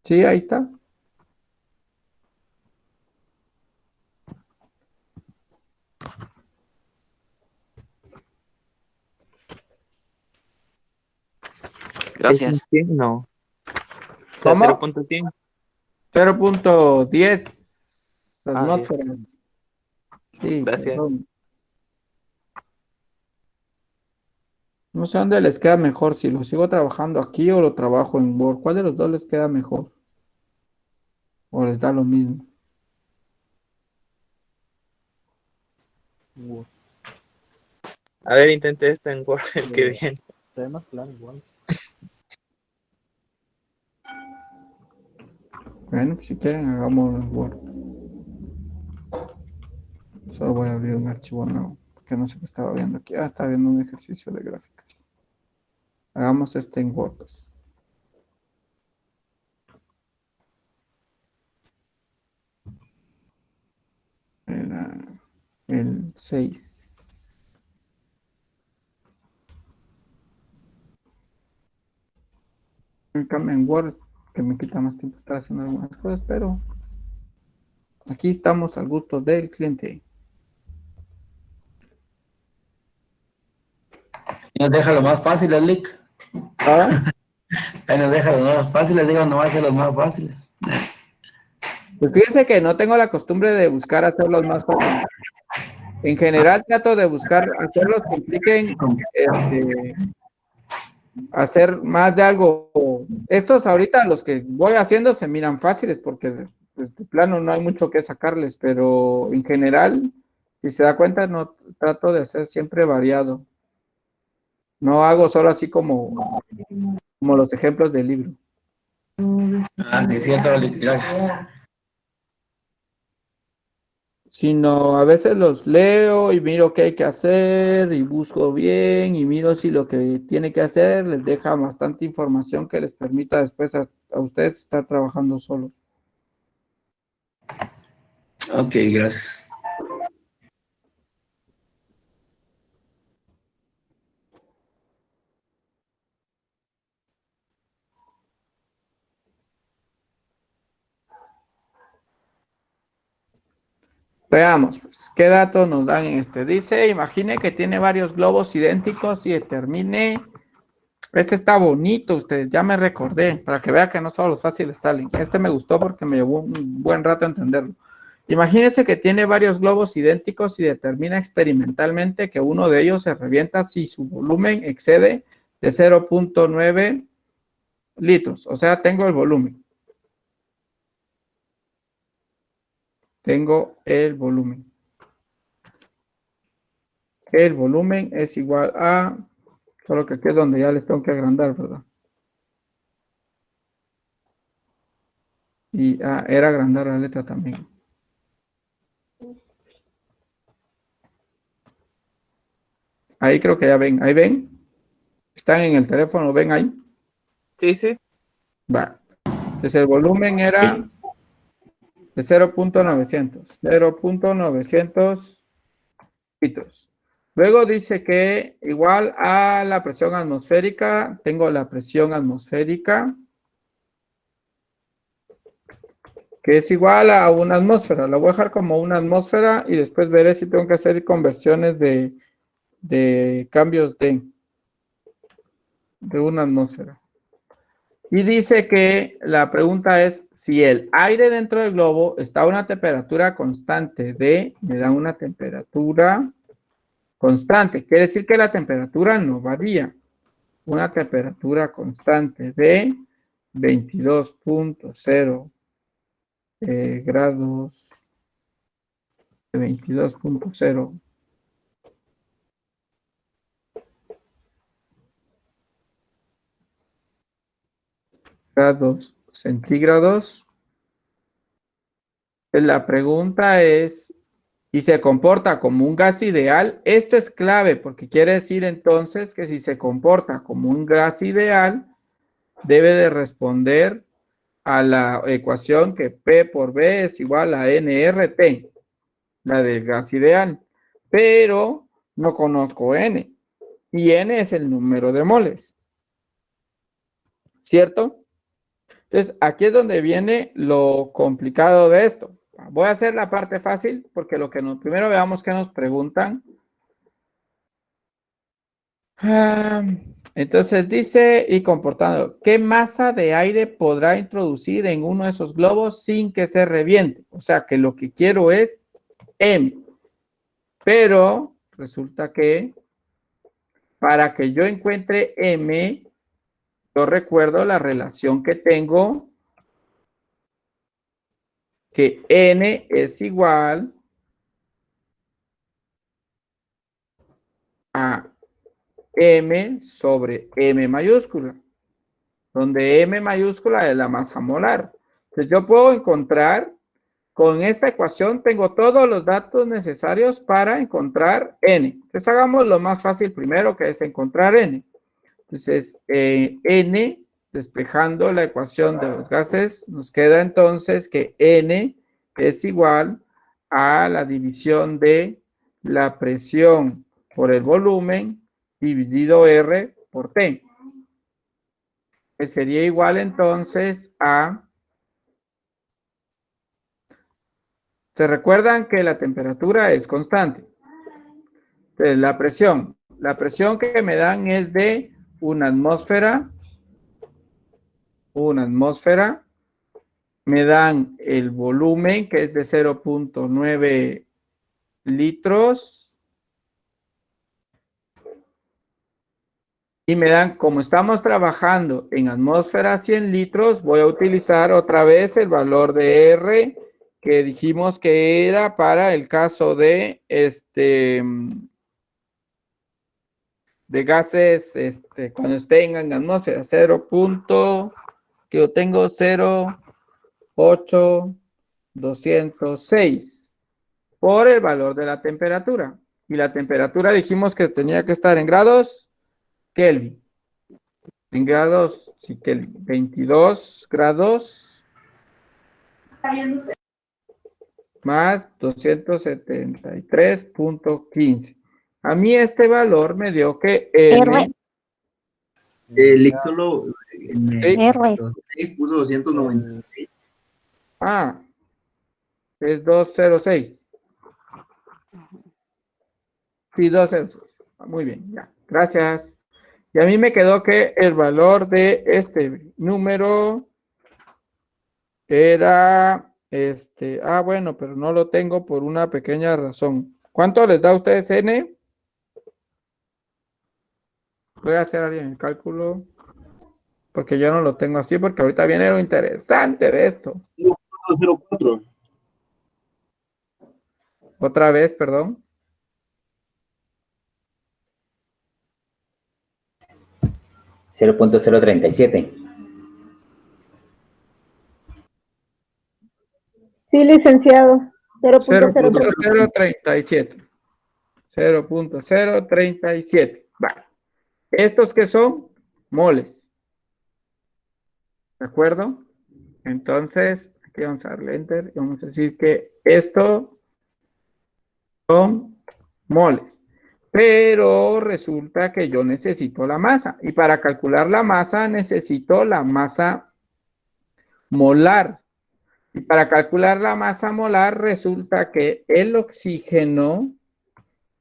Sí, ahí está. Gracias. ¿Es un 100? No. ¿Cómo? 0.100. 0.10 Ah, bien. atmósferas. Sí, Gracias. perdón. No sé dónde les queda mejor, si lo sigo trabajando aquí o lo trabajo en Word. ¿Cuál de los dos les queda mejor? ¿O les da lo mismo? A ver, intenté esto en Word, el que viene. Se ve más claro igual. Bueno, si quieren, hagámoslo en Word. Solo voy a abrir un archivo nuevo, porque no sé qué estaba viendo aquí. Ah, estaba viendo un ejercicio de gráficas. Hagamos este en Word, pues. Era el 6. En cambio en Word, que me quita más tiempo estar haciendo algunas cosas, pero aquí estamos al gusto del cliente. Y nos deja lo más fácil, Lick. ¿Ah? Ahí nos deja los más fáciles, digo, no va a ser los más fáciles. Pues fíjense que no tengo la costumbre de buscar hacerlos más fáciles. En general trato de buscar hacerlos que impliquen hacer más de algo. Estos ahorita los que voy haciendo se miran fáciles porque pues, de plano no hay mucho que sacarles, pero en general, si se da cuenta, no trato de hacer siempre variado. No hago solo así como los ejemplos del libro. Ah, sí, es cierto, Lick, gracias. Sino a veces los leo y miro qué hay que hacer y busco bien y miro si lo que tiene que hacer les deja bastante información que les permita después a ustedes estar trabajando solos. Ok, gracias. Veamos, pues, ¿qué datos nos dan en este? Dice, imagine que tiene varios globos idénticos y determine... Este está bonito, ustedes, ya me recordé, para que vean que no solo los fáciles salen. Este me gustó porque me llevó un buen rato entenderlo. Imagínense que tiene varios globos idénticos y determina experimentalmente que uno de ellos se revienta si su volumen excede de 0.9 litros. O sea, tengo el volumen. Tengo el volumen. El volumen es igual a... Solo que aquí es donde ya les tengo que agrandar, ¿verdad? Y era agrandar la letra también. Ahí creo que ya ven. ¿Ahí ven? ¿Están en el teléfono? ¿Ven ahí? Sí, sí. Va. Entonces el volumen era de 0.900. 0.900 litros. Luego dice que igual a la presión atmosférica, tengo la presión atmosférica, que es igual a una atmósfera. La voy a dejar como una atmósfera y después veré si tengo que hacer conversiones de cambios de una atmósfera. Y dice que la pregunta es si el aire dentro del globo está a una temperatura constante de, me da una temperatura constante, quiere decir que la temperatura no varía. Una temperatura constante de 22.0 grados, de 22.0 grados centígrados. La pregunta es, y se comporta como un gas ideal. Esto es clave porque quiere decir entonces que si se comporta como un gas ideal, debe de responder a la ecuación que P por B es igual a nRT, la del gas ideal. Pero no conozco N, y N es el número de moles, ¿cierto? Entonces, aquí es donde viene lo complicado de esto. Voy a hacer la parte fácil porque lo que primero veamos que nos preguntan. Entonces dice, y comportando, ¿qué masa de aire podrá introducir en uno de esos globos sin que se reviente? O sea, que lo que quiero es M. Pero resulta que para que yo encuentre M, yo recuerdo la relación que tengo, que N es igual a M sobre M mayúscula, donde M mayúscula es la masa molar. Entonces yo puedo encontrar, con esta ecuación tengo todos los datos necesarios para encontrar N. Entonces hagamos lo más fácil primero, que es encontrar N. Entonces N, despejando la ecuación de los gases, nos queda entonces que N es igual a la división de la presión por el volumen dividido R por T, que sería igual entonces a... ¿Se recuerdan que la temperatura es constante? Entonces, la presión que me dan es de una atmósfera, me dan el volumen que es de 0.9 litros, y me dan, como estamos trabajando en atmósfera 100 litros, voy a utilizar otra vez el valor de R que dijimos que era para el caso de de gases cuando estén en atmósfera 0. Que yo tengo 0.8206 por el valor de la temperatura, y la temperatura dijimos que tenía que estar en grados Kelvin. En grados, sí, Kelvin. 22 grados más 273.15. A mí este valor me dio que N... El solo en el 6 puso 296. Ah, es 206. Sí, 2 Celsius. Muy bien, ya. Gracias. Y a mí me quedó que el valor de este número era bueno, pero no lo tengo por una pequeña razón. ¿Cuánto les da a ustedes N? Voy a hacer alguien el cálculo, porque yo no lo tengo así, porque ahorita viene lo interesante de esto. 0.04. Otra vez, perdón. 0.037. Sí, licenciado. 0.037. 0.037. Vale. ¿Estos qué son? Moles. ¿De acuerdo? Entonces, aquí vamos a darle enter y vamos a decir que esto son moles. Pero resulta que yo necesito la masa. Y para calcular la masa necesito la masa molar. Y para calcular la masa molar resulta que el oxígeno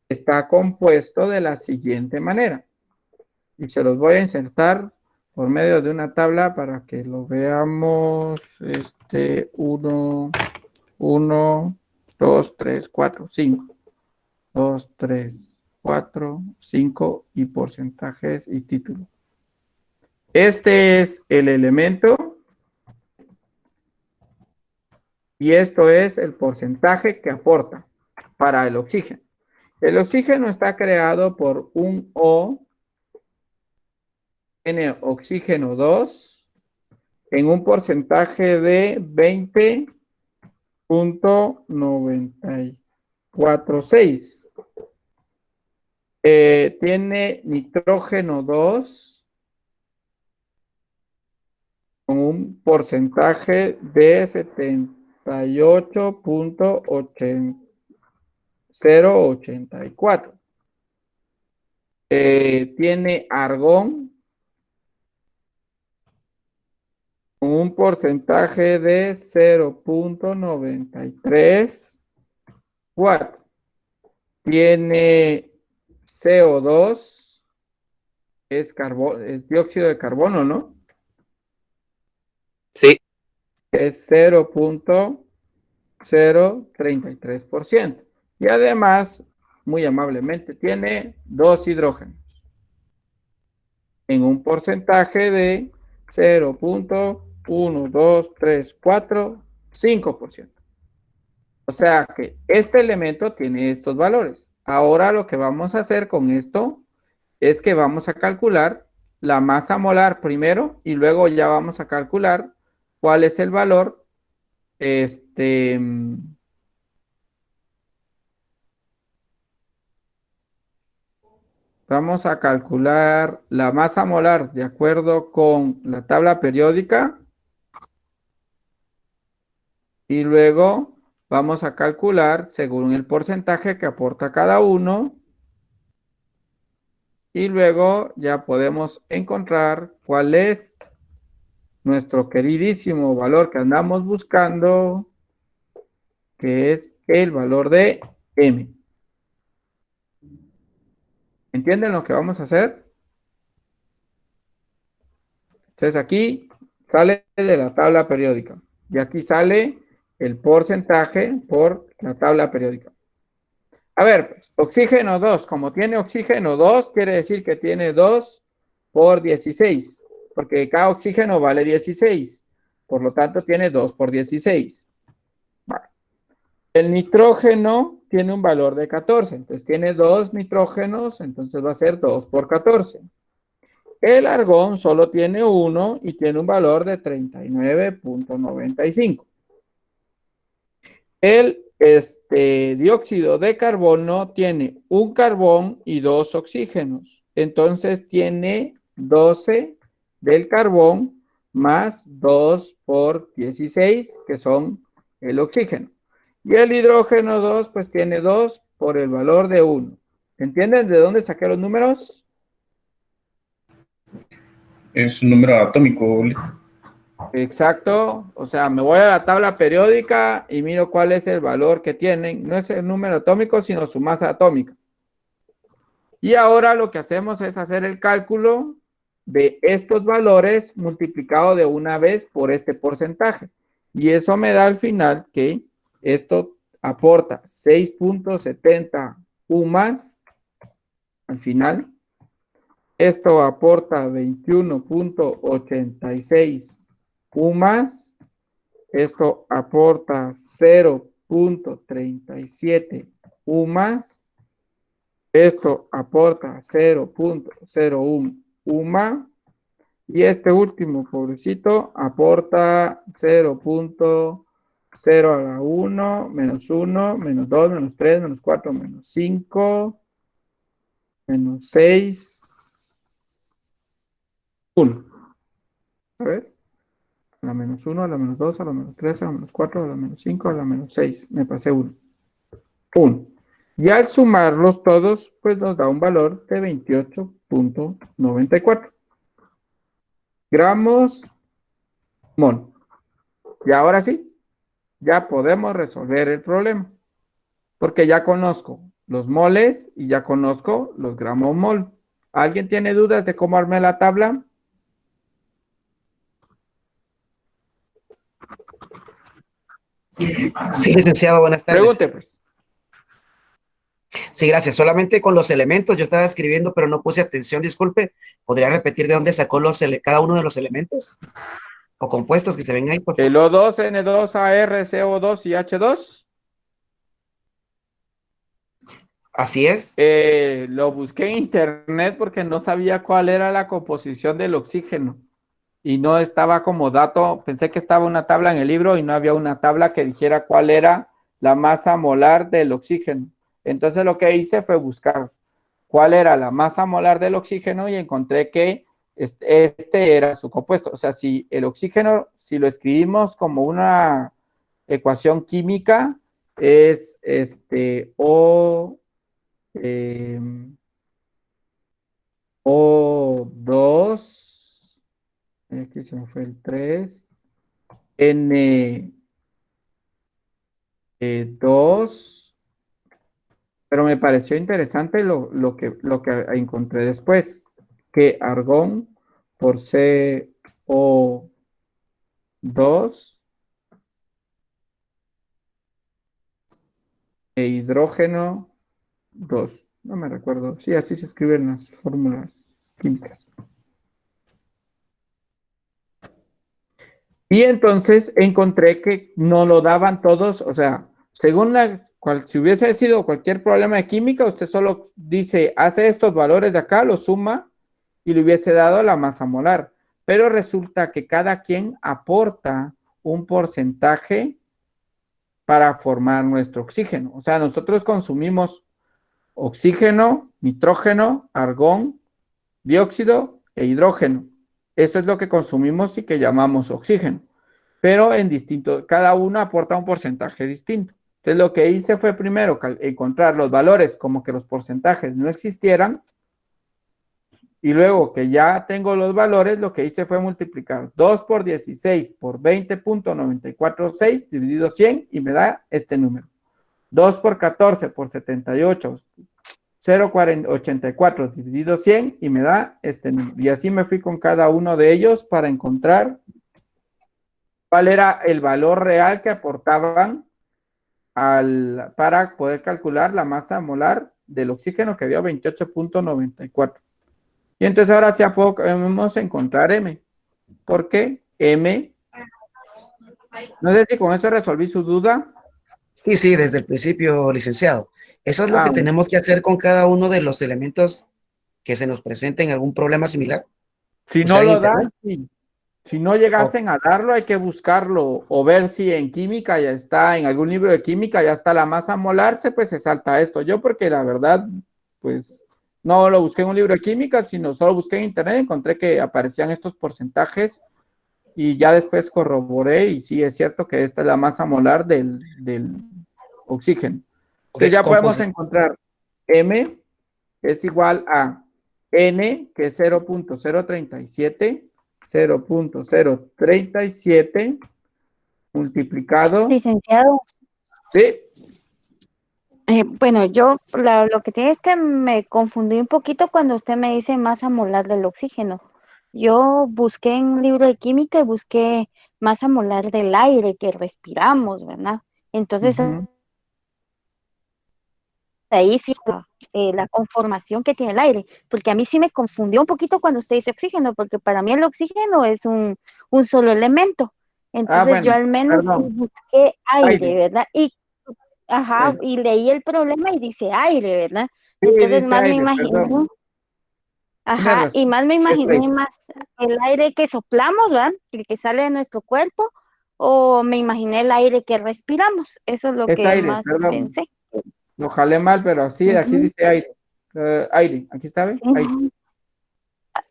está compuesto de la siguiente manera. Y se los voy a insertar por medio de una tabla para que lo veamos. 1, 2, 3, 4, 5. 2, 3, 4, 5 y porcentajes y título. Este es el elemento y esto es el porcentaje que aporta para el oxígeno. El oxígeno está creado por un O, N oxígeno 2, en un porcentaje de 20.946. Tiene nitrógeno 2 con un porcentaje de 78.084. Tiene argón con un porcentaje de 0.934. Tiene CO2, es dióxido de carbono, ¿no? Sí. Es 0.033%. Y además, muy amablemente, tiene 2 hidrógenos en un porcentaje de 0.1234,5%. O sea que este elemento tiene estos valores. Ahora lo que vamos a hacer con esto es que vamos a calcular la masa molar primero y luego ya vamos a calcular cuál es el valor vamos a calcular la masa molar de acuerdo con la tabla periódica y luego vamos a calcular según el porcentaje que aporta cada uno y luego ya podemos encontrar cuál es nuestro queridísimo valor que andamos buscando, que es el valor de M. ¿Entienden lo que vamos a hacer? Entonces aquí sale de la tabla periódica y aquí sale el porcentaje por la tabla periódica. A ver, pues, oxígeno 2, como tiene oxígeno 2, quiere decir que tiene 2 por 16, porque cada oxígeno vale 16, por lo tanto tiene 2 por 16. Vale. El nitrógeno tiene un valor de 14, entonces tiene 2 nitrógenos, entonces va a ser 2 por 14. El argón solo tiene 1 y tiene un valor de 39.95. El dióxido de carbono tiene un carbón y 2 oxígenos. Entonces tiene 12 del carbón más 2 por 16, que son el oxígeno. Y el hidrógeno 2, pues tiene 2 por el valor de 1. ¿Entienden de dónde saqué los números? Es un número atómico. Exacto, o sea, me voy a la tabla periódica y miro cuál es el valor que tienen, no es el número atómico, sino su masa atómica. Y ahora lo que hacemos es hacer el cálculo de estos valores multiplicado de una vez por este porcentaje. Y eso me da al final que esto aporta 6.70 UMAS al final. Esto aporta 21.86 UMAS. Esto aporta 0.37 UMAS. Esto aporta 0.01 UMA. Y este último, pobrecito, aporta 0.0 a la 1, menos 1, menos 2, menos 3, menos 4, menos 5, menos 6, 1. A ver. A la menos 1, a la menos 2, a la menos 3, a la menos 4, a la menos 5, a la menos 6. Me pasé 1. 1. Y al sumarlos todos, pues nos da un valor de 28.94 gramos mol. Y ahora sí, ya podemos resolver el problema. Porque ya conozco los moles y ya conozco los gramos mol. ¿Alguien tiene dudas de cómo armé la tabla? Sí, licenciado, buenas tardes. Pregunte, pues. Sí, gracias. Solamente con los elementos, yo estaba escribiendo, pero no puse atención, disculpe. ¿Podría repetir de dónde sacó cada uno de los elementos o compuestos que se ven ahí, por favor? El O2, N2, AR, CO2 y H2. Así es. Lo busqué en internet porque no sabía cuál era la composición del oxígeno. Y no estaba como dato, pensé que estaba una tabla en el libro y no había una tabla que dijera cuál era la masa molar del oxígeno. Entonces lo que hice fue buscar cuál era la masa molar del oxígeno y encontré que este era su compuesto. O sea, si el oxígeno, si lo escribimos como una ecuación química, es O2, aquí se me fue el 3, N2, pero me pareció interesante lo que encontré después, que argón por CO2 e hidrógeno 2. No me recuerdo. Sí, así se escriben las fórmulas químicas. Y entonces encontré que no lo daban todos, o sea, según si hubiese sido cualquier problema de química, usted solo dice, hace estos valores de acá, los suma y le hubiese dado la masa molar. Pero resulta que cada quien aporta un porcentaje para formar nuestro oxígeno. O sea, nosotros consumimos oxígeno, nitrógeno, argón, dióxido e hidrógeno. Eso es lo que consumimos y que llamamos oxígeno. Pero en distinto, cada uno aporta un porcentaje distinto. Entonces lo que hice fue primero encontrar los valores como que los porcentajes no existieran. Y luego que ya tengo los valores, lo que hice fue multiplicar 2 por 16 por 20.946 dividido 100 y me da este número. 2 por 14 por 78, 0.84 dividido 100 y me da este número. Y así me fui con cada uno de ellos para encontrar cuál era el valor real que aportaban para poder calcular la masa molar del oxígeno que dio 28.94. Y entonces ahora sí podemos encontrar M. ¿Por qué? M. No sé si con eso resolví su duda. Sí, sí, desde el principio, licenciado. Eso es lo que tenemos que hacer con cada uno de los elementos que se nos presenten algún problema similar. Si no lo dan, sí. Si no llegasen a darlo, hay que buscarlo o ver si en química ya está, en algún libro de química ya está la masa molar, pues se salta esto. Yo porque la verdad, pues no lo busqué en un libro de química, sino solo busqué en internet, encontré que aparecían estos porcentajes y ya después corroboré y sí es cierto que esta es la masa molar del oxígeno. Entonces ya podemos encontrar M es igual a N, que es 0.037, 0.037 multiplicado. Licenciado. Sí. Bueno, yo lo que tiene es que me confundí un poquito cuando usted me dice masa molar del oxígeno. Yo busqué en un libro de química y busqué masa molar del aire que respiramos, ¿verdad? Entonces, ahí sí está la conformación que tiene el aire, porque a mí sí me confundió un poquito cuando usted dice oxígeno, porque para mí el oxígeno es un solo elemento. Entonces bueno, yo al menos sí busqué aire, ¿verdad? Y Sí. y leí el problema y dice aire, ¿verdad? Sí, Entonces dice más me aire, imaginé, perdón. Tiene razón. y más me Es imaginé aire. más el aire que soplamos, ¿verdad? El que sale de nuestro cuerpo, o me imaginé el aire que respiramos. Eso es lo Es que aire, más perdón. pensé. Lo jalé mal, pero sí, aquí dice aire. Aire, aquí está, ¿ves? Aire.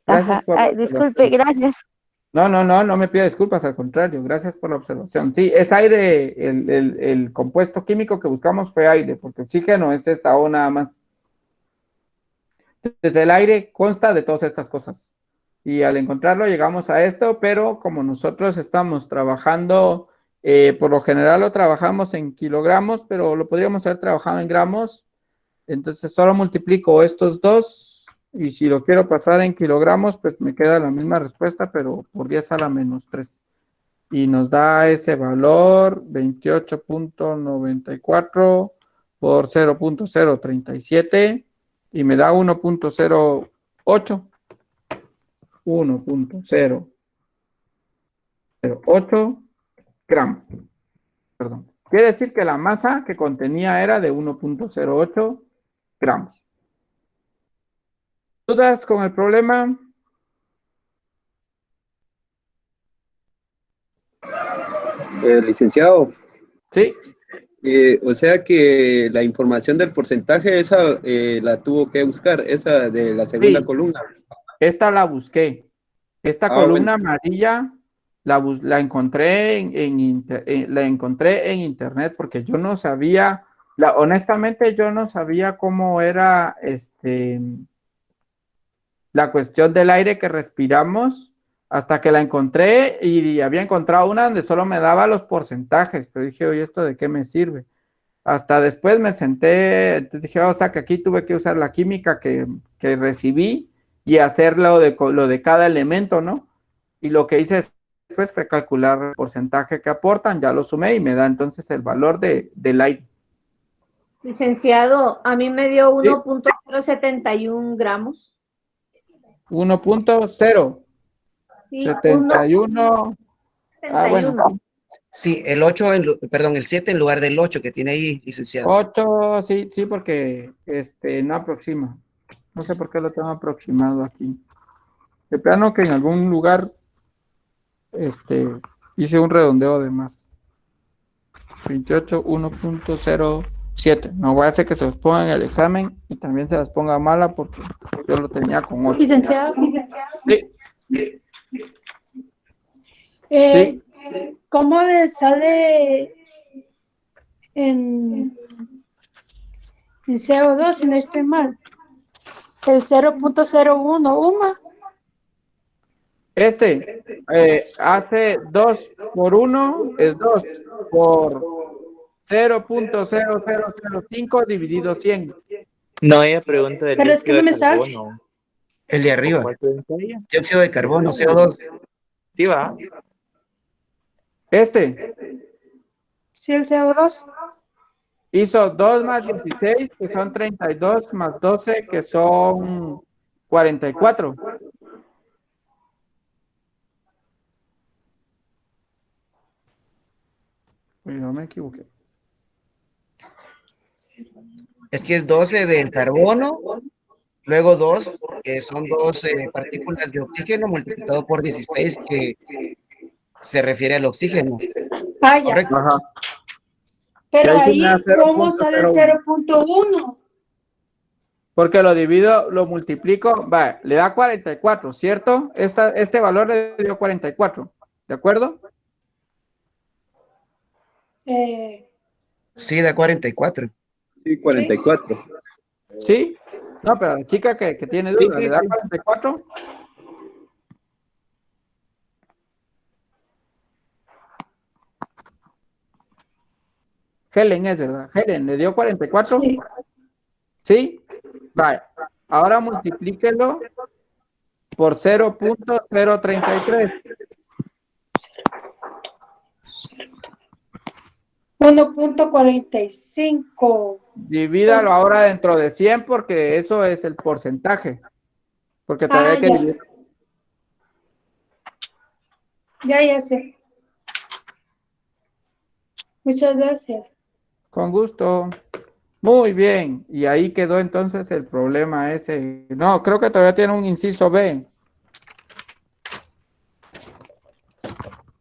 Gracias por la disculpe, gracias. No me pida disculpas, al contrario, gracias por la observación. Sí, es aire, el compuesto químico que buscamos fue aire, porque oxígeno es esta O nada más. Entonces el aire consta de todas estas cosas. Y al encontrarlo llegamos a esto, pero como nosotros estamos trabajando, por lo general lo trabajamos en kilogramos, pero lo podríamos haber trabajado en gramos. Entonces solo multiplico estos dos. Y si lo quiero pasar en kilogramos, pues me queda la misma respuesta, pero por 10 a la menos 3. Y nos da ese valor 28.94 por 0.037 y me da 1.08. 1.008 gramos. Perdón. Quiere decir que la masa que contenía era de 1.08 gramos. ¿Dudas con el problema? Licenciado. Sí. O sea que la información del porcentaje, esa la tuvo que buscar, esa de la segunda columna. Esta la busqué. Esta columna amarilla la encontré la encontré en internet porque yo no sabía, honestamente yo no sabía cómo era la cuestión del aire que respiramos hasta que la encontré y había encontrado una donde solo me daba los porcentajes, pero dije, oye, ¿esto de qué me sirve? Hasta después me senté, entonces dije, o sea, que aquí tuve que usar la química que recibí y hacer lo de cada elemento, ¿no? Y lo que hice después fue calcular el porcentaje que aportan, ya lo sumé y me da entonces el valor del aire. Licenciado, a mí me dio 1.071 gramos. 1.071. Sí, 71. Ah, bueno. Sí, el 8, perdón, el 7 en lugar del 8 que tiene ahí, licenciado. 8, sí, porque no aproxima. No sé por qué lo tengo aproximado aquí. De plano que en algún lugar hice un redondeo de más. 28, 1.07. No voy a hacer que se los ponga en el examen y también se las ponga mala porque yo lo tenía con 8. Licenciado. Sí. Sí. ¿Cómo le sale en CO2 si no estoy mal? El 0.01 UMA. Hace 2 por 1 es 2 por 0.0005 dividido 100. No, ella pregunta del Pero es que no me sale. carbono. El de arriba. Dióxido de carbono, CO2. Sí, va. Sí, el CO2. Hizo 2 más 16, que son 32, más 12, que son 44. No me equivoqué. Es que es 12 del carbono, luego 2, que son 2 partículas de oxígeno multiplicado por 16, que se refiere al oxígeno. Ah, ya. Correcto. Ajá. Pero ahí, ¿cómo sale 0.1? Porque lo divido, lo multiplico, le da 44, ¿cierto? Este valor le dio 44, ¿de acuerdo? Sí, da 44. Sí, 44. ¿Sí? No, pero la chica que tiene dudas, ¿le da 44? Helen es, ¿verdad? Helen, ¿le dio 44? Sí. ¿Sí? Vale. Ahora multiplíquelo por 0.033. 1.45. Divídalo ahora dentro de 100 porque eso es el porcentaje. Porque todavía hay que ya. dividir. Ya sé. Muchas gracias. Con gusto. Muy bien. Y ahí quedó entonces el problema ese. No, creo que todavía tiene un inciso B.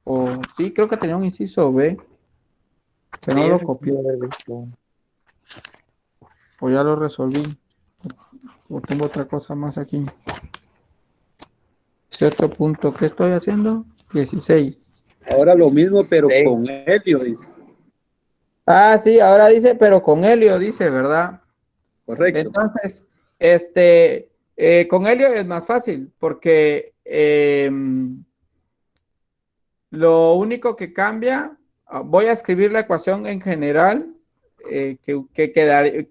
O sí, creo que tenía un inciso B. Que no Sí, lo eso sí copié. lo he visto. O ya lo resolví. O tengo otra cosa más aquí. 18 punto. ¿Qué estoy haciendo? 16. Ahora lo mismo, pero 6. con helio, dice. Ah, sí, ahora dice, pero con helio, dice, ¿verdad? Correcto. Entonces, con helio es más fácil, porque lo único que cambia, voy a escribir la ecuación en general, que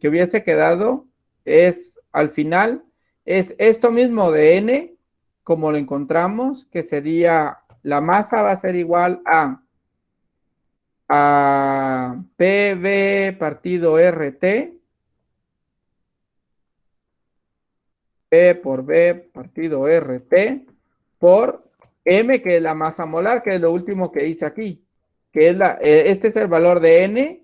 hubiese quedado, es al final, es esto mismo de n, como lo encontramos, que sería, la masa va a ser igual a PB partido RT, P por B partido RT, por M, que es la masa molar, que es lo último que hice aquí, que es este es el valor de N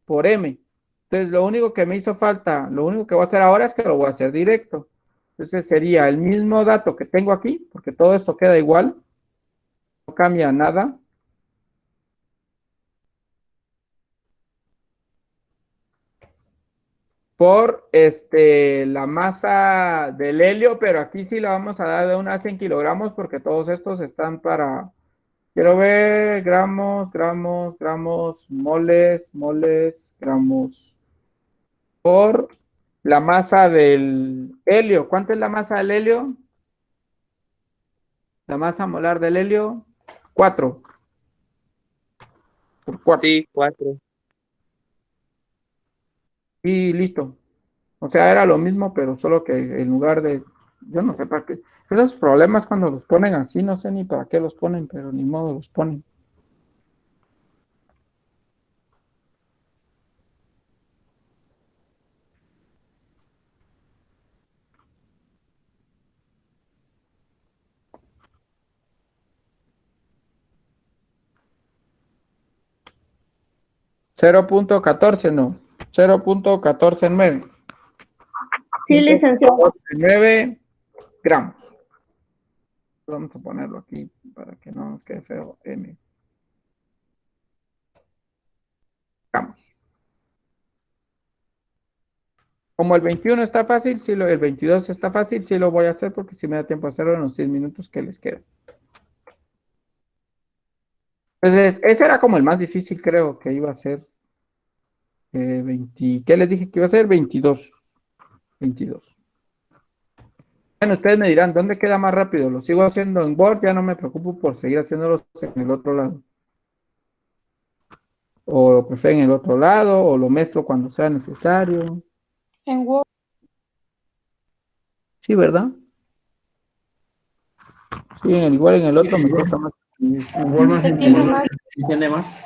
por M. Entonces, lo único que me hizo falta, lo único que voy a hacer ahora es que lo voy a hacer directo. Entonces, sería el mismo dato que tengo aquí, porque todo esto queda igual, no cambia nada. Por la masa del helio, pero aquí sí la vamos a dar de unas 100 kilogramos, porque todos estos están para... Quiero ver gramos, gramos, gramos, moles, moles, gramos. Por la masa del helio. ¿Cuánto es la masa del helio? La masa molar del helio, 4. Por 4. Sí, 4. Y listo. O sea, era lo mismo, pero solo que en lugar de... Yo no sé para qué. Esos problemas cuando los ponen así, no sé ni para qué los ponen, pero ni modo los ponen. .14 no. 0.149. Sí, licenciado. 9 gramos. Vamos a ponerlo aquí para que no nos quede feo. M. Gramos. Como el 21 está fácil, sí el 22 está fácil, sí lo voy a hacer porque si me da tiempo a hacerlo en los 10 minutos que les quedan. Entonces, ese era como el más difícil, creo que iba a ser. ¿Qué les dije que iba a ser? 22. 22. Bueno, ustedes me dirán, ¿dónde queda más rápido? ¿Lo sigo haciendo en Word? Ya no me preocupo por seguir haciéndolo en el otro lado. O lo prefieren en el otro lado, o lo mezclo cuando sea necesario. En Word. Sí, ¿verdad? Sí, igual en el otro me cuesta más. En Word no se entiende más.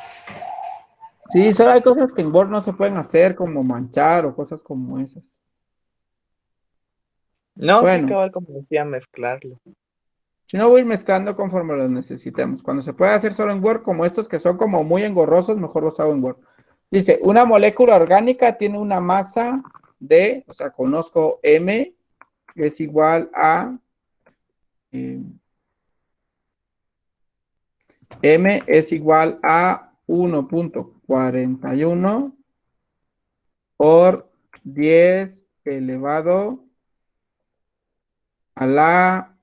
Sí, solo hay cosas que en Word no se pueden hacer, como manchar o cosas como esas. No, sí, Bueno, cabal, como decía, mezclarlo. si no voy a ir mezclando conforme los necesitemos. Cuando se puede hacer solo en Word, como estos que son como muy engorrosos, mejor los hago en Word. Dice, una molécula orgánica tiene una masa de, o sea, conozco M, es igual a... M es igual a 1.41 por 10 elevado a la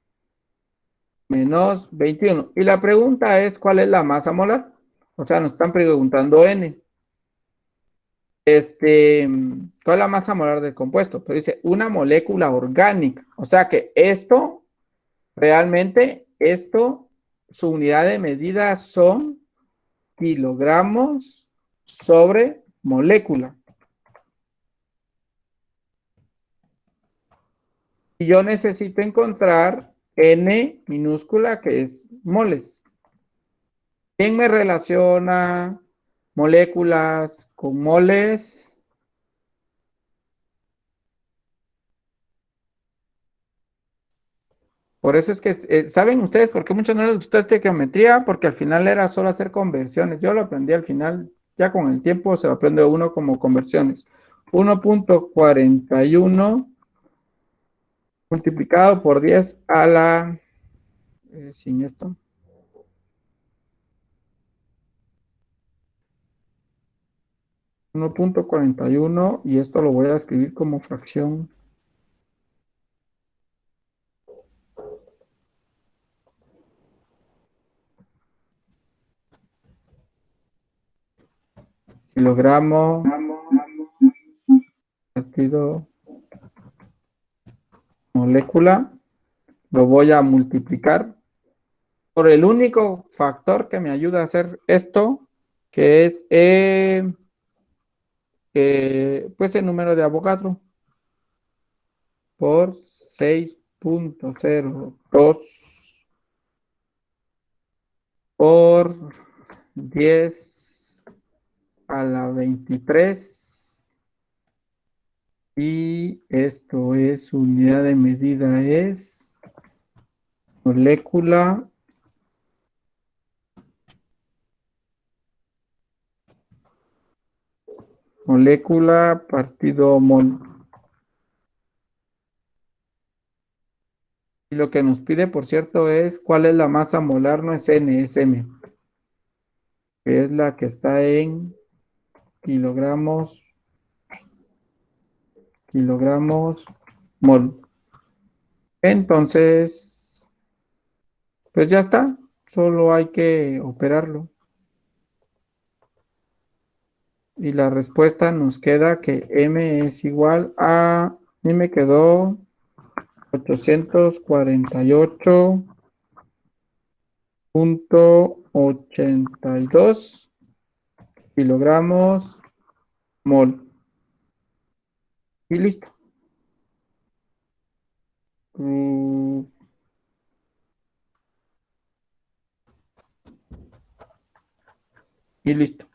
menos 21. Y la pregunta es, ¿cuál es la masa molar? O sea, nos están preguntando N. ¿Cuál es la masa molar del compuesto? Pero dice, una molécula orgánica. O sea que esto, realmente, su unidad de medida son kilogramos sobre molécula. Y yo necesito encontrar N minúscula, que es moles. ¿Quién me relaciona moléculas con moles? Por eso es que, ¿saben ustedes por qué muchos no les gustó esta geometría? Porque al final era solo hacer conversiones. Yo lo aprendí al final, ya con el tiempo se lo aprende uno como conversiones. 1.41 multiplicado por 10 a la... sin esto. .41 y esto lo voy a escribir como fracción. Kilogramo partido molécula, lo voy a multiplicar por el único factor que me ayuda a hacer esto, que es pues el número de Avogadro por 6.02 por 10 a la 23 y esto es unidad de medida, es molécula partido mol. Y lo que nos pide, por cierto, es cuál es la masa molar, no es N, es M, que es la que está en kilogramos mol. Entonces, pues ya está, solo hay que operarlo. Y la respuesta nos queda que M es igual a, mí me quedó 848.82 kilogramos mol. Y listo. Y listo.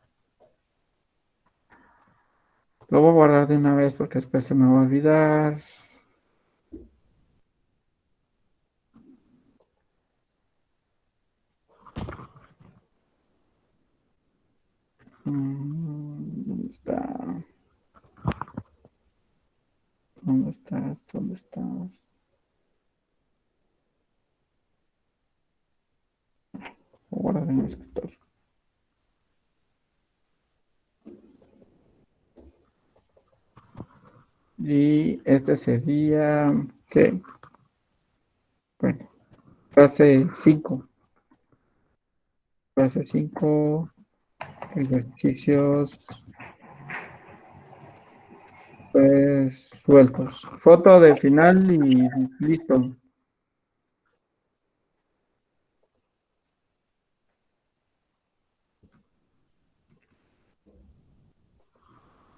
Lo voy a guardar de una vez porque después se me va a olvidar. ¿Dónde está? ¿Dónde estás? ¿Dónde estás? Voy a guardar en el escritorio. Y este sería, ¿qué? Bueno, clase 5. Clase 5, ejercicios pues sueltos. Foto de final y listo.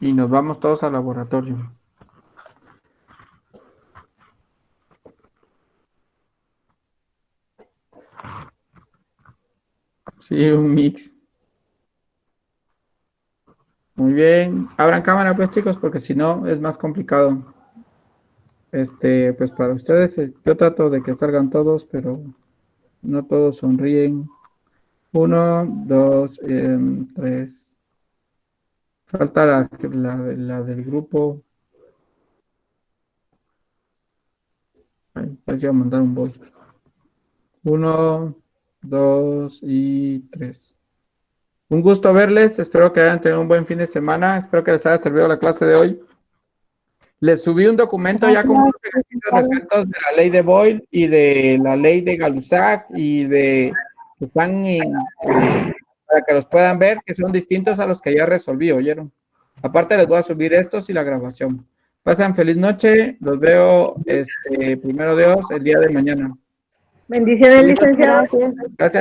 Y nos vamos todos al laboratorio. Sí, un mix. Muy bien. Abran cámara, pues, chicos, porque si no es más complicado. Pues para ustedes, yo trato de que salgan todos, pero no todos sonríen. 1, 2, 3. Falta la del grupo. Ahí, voy a mandar un voice. 1, 2 y 3. Un gusto verles, espero que hayan tenido un buen fin de semana, espero que les haya servido la clase de hoy. Les subí un documento ya con unos ejercicios de la ley de Boyle y de la ley de Gay-Lussac y de que están para que los puedan ver, que son distintos a los que ya resolví, ¿oyeron? Aparte les voy a subir estos y la grabación. Pasen feliz noche, los veo primero Dios el día de mañana. Bendiciones, licenciado. Gracias.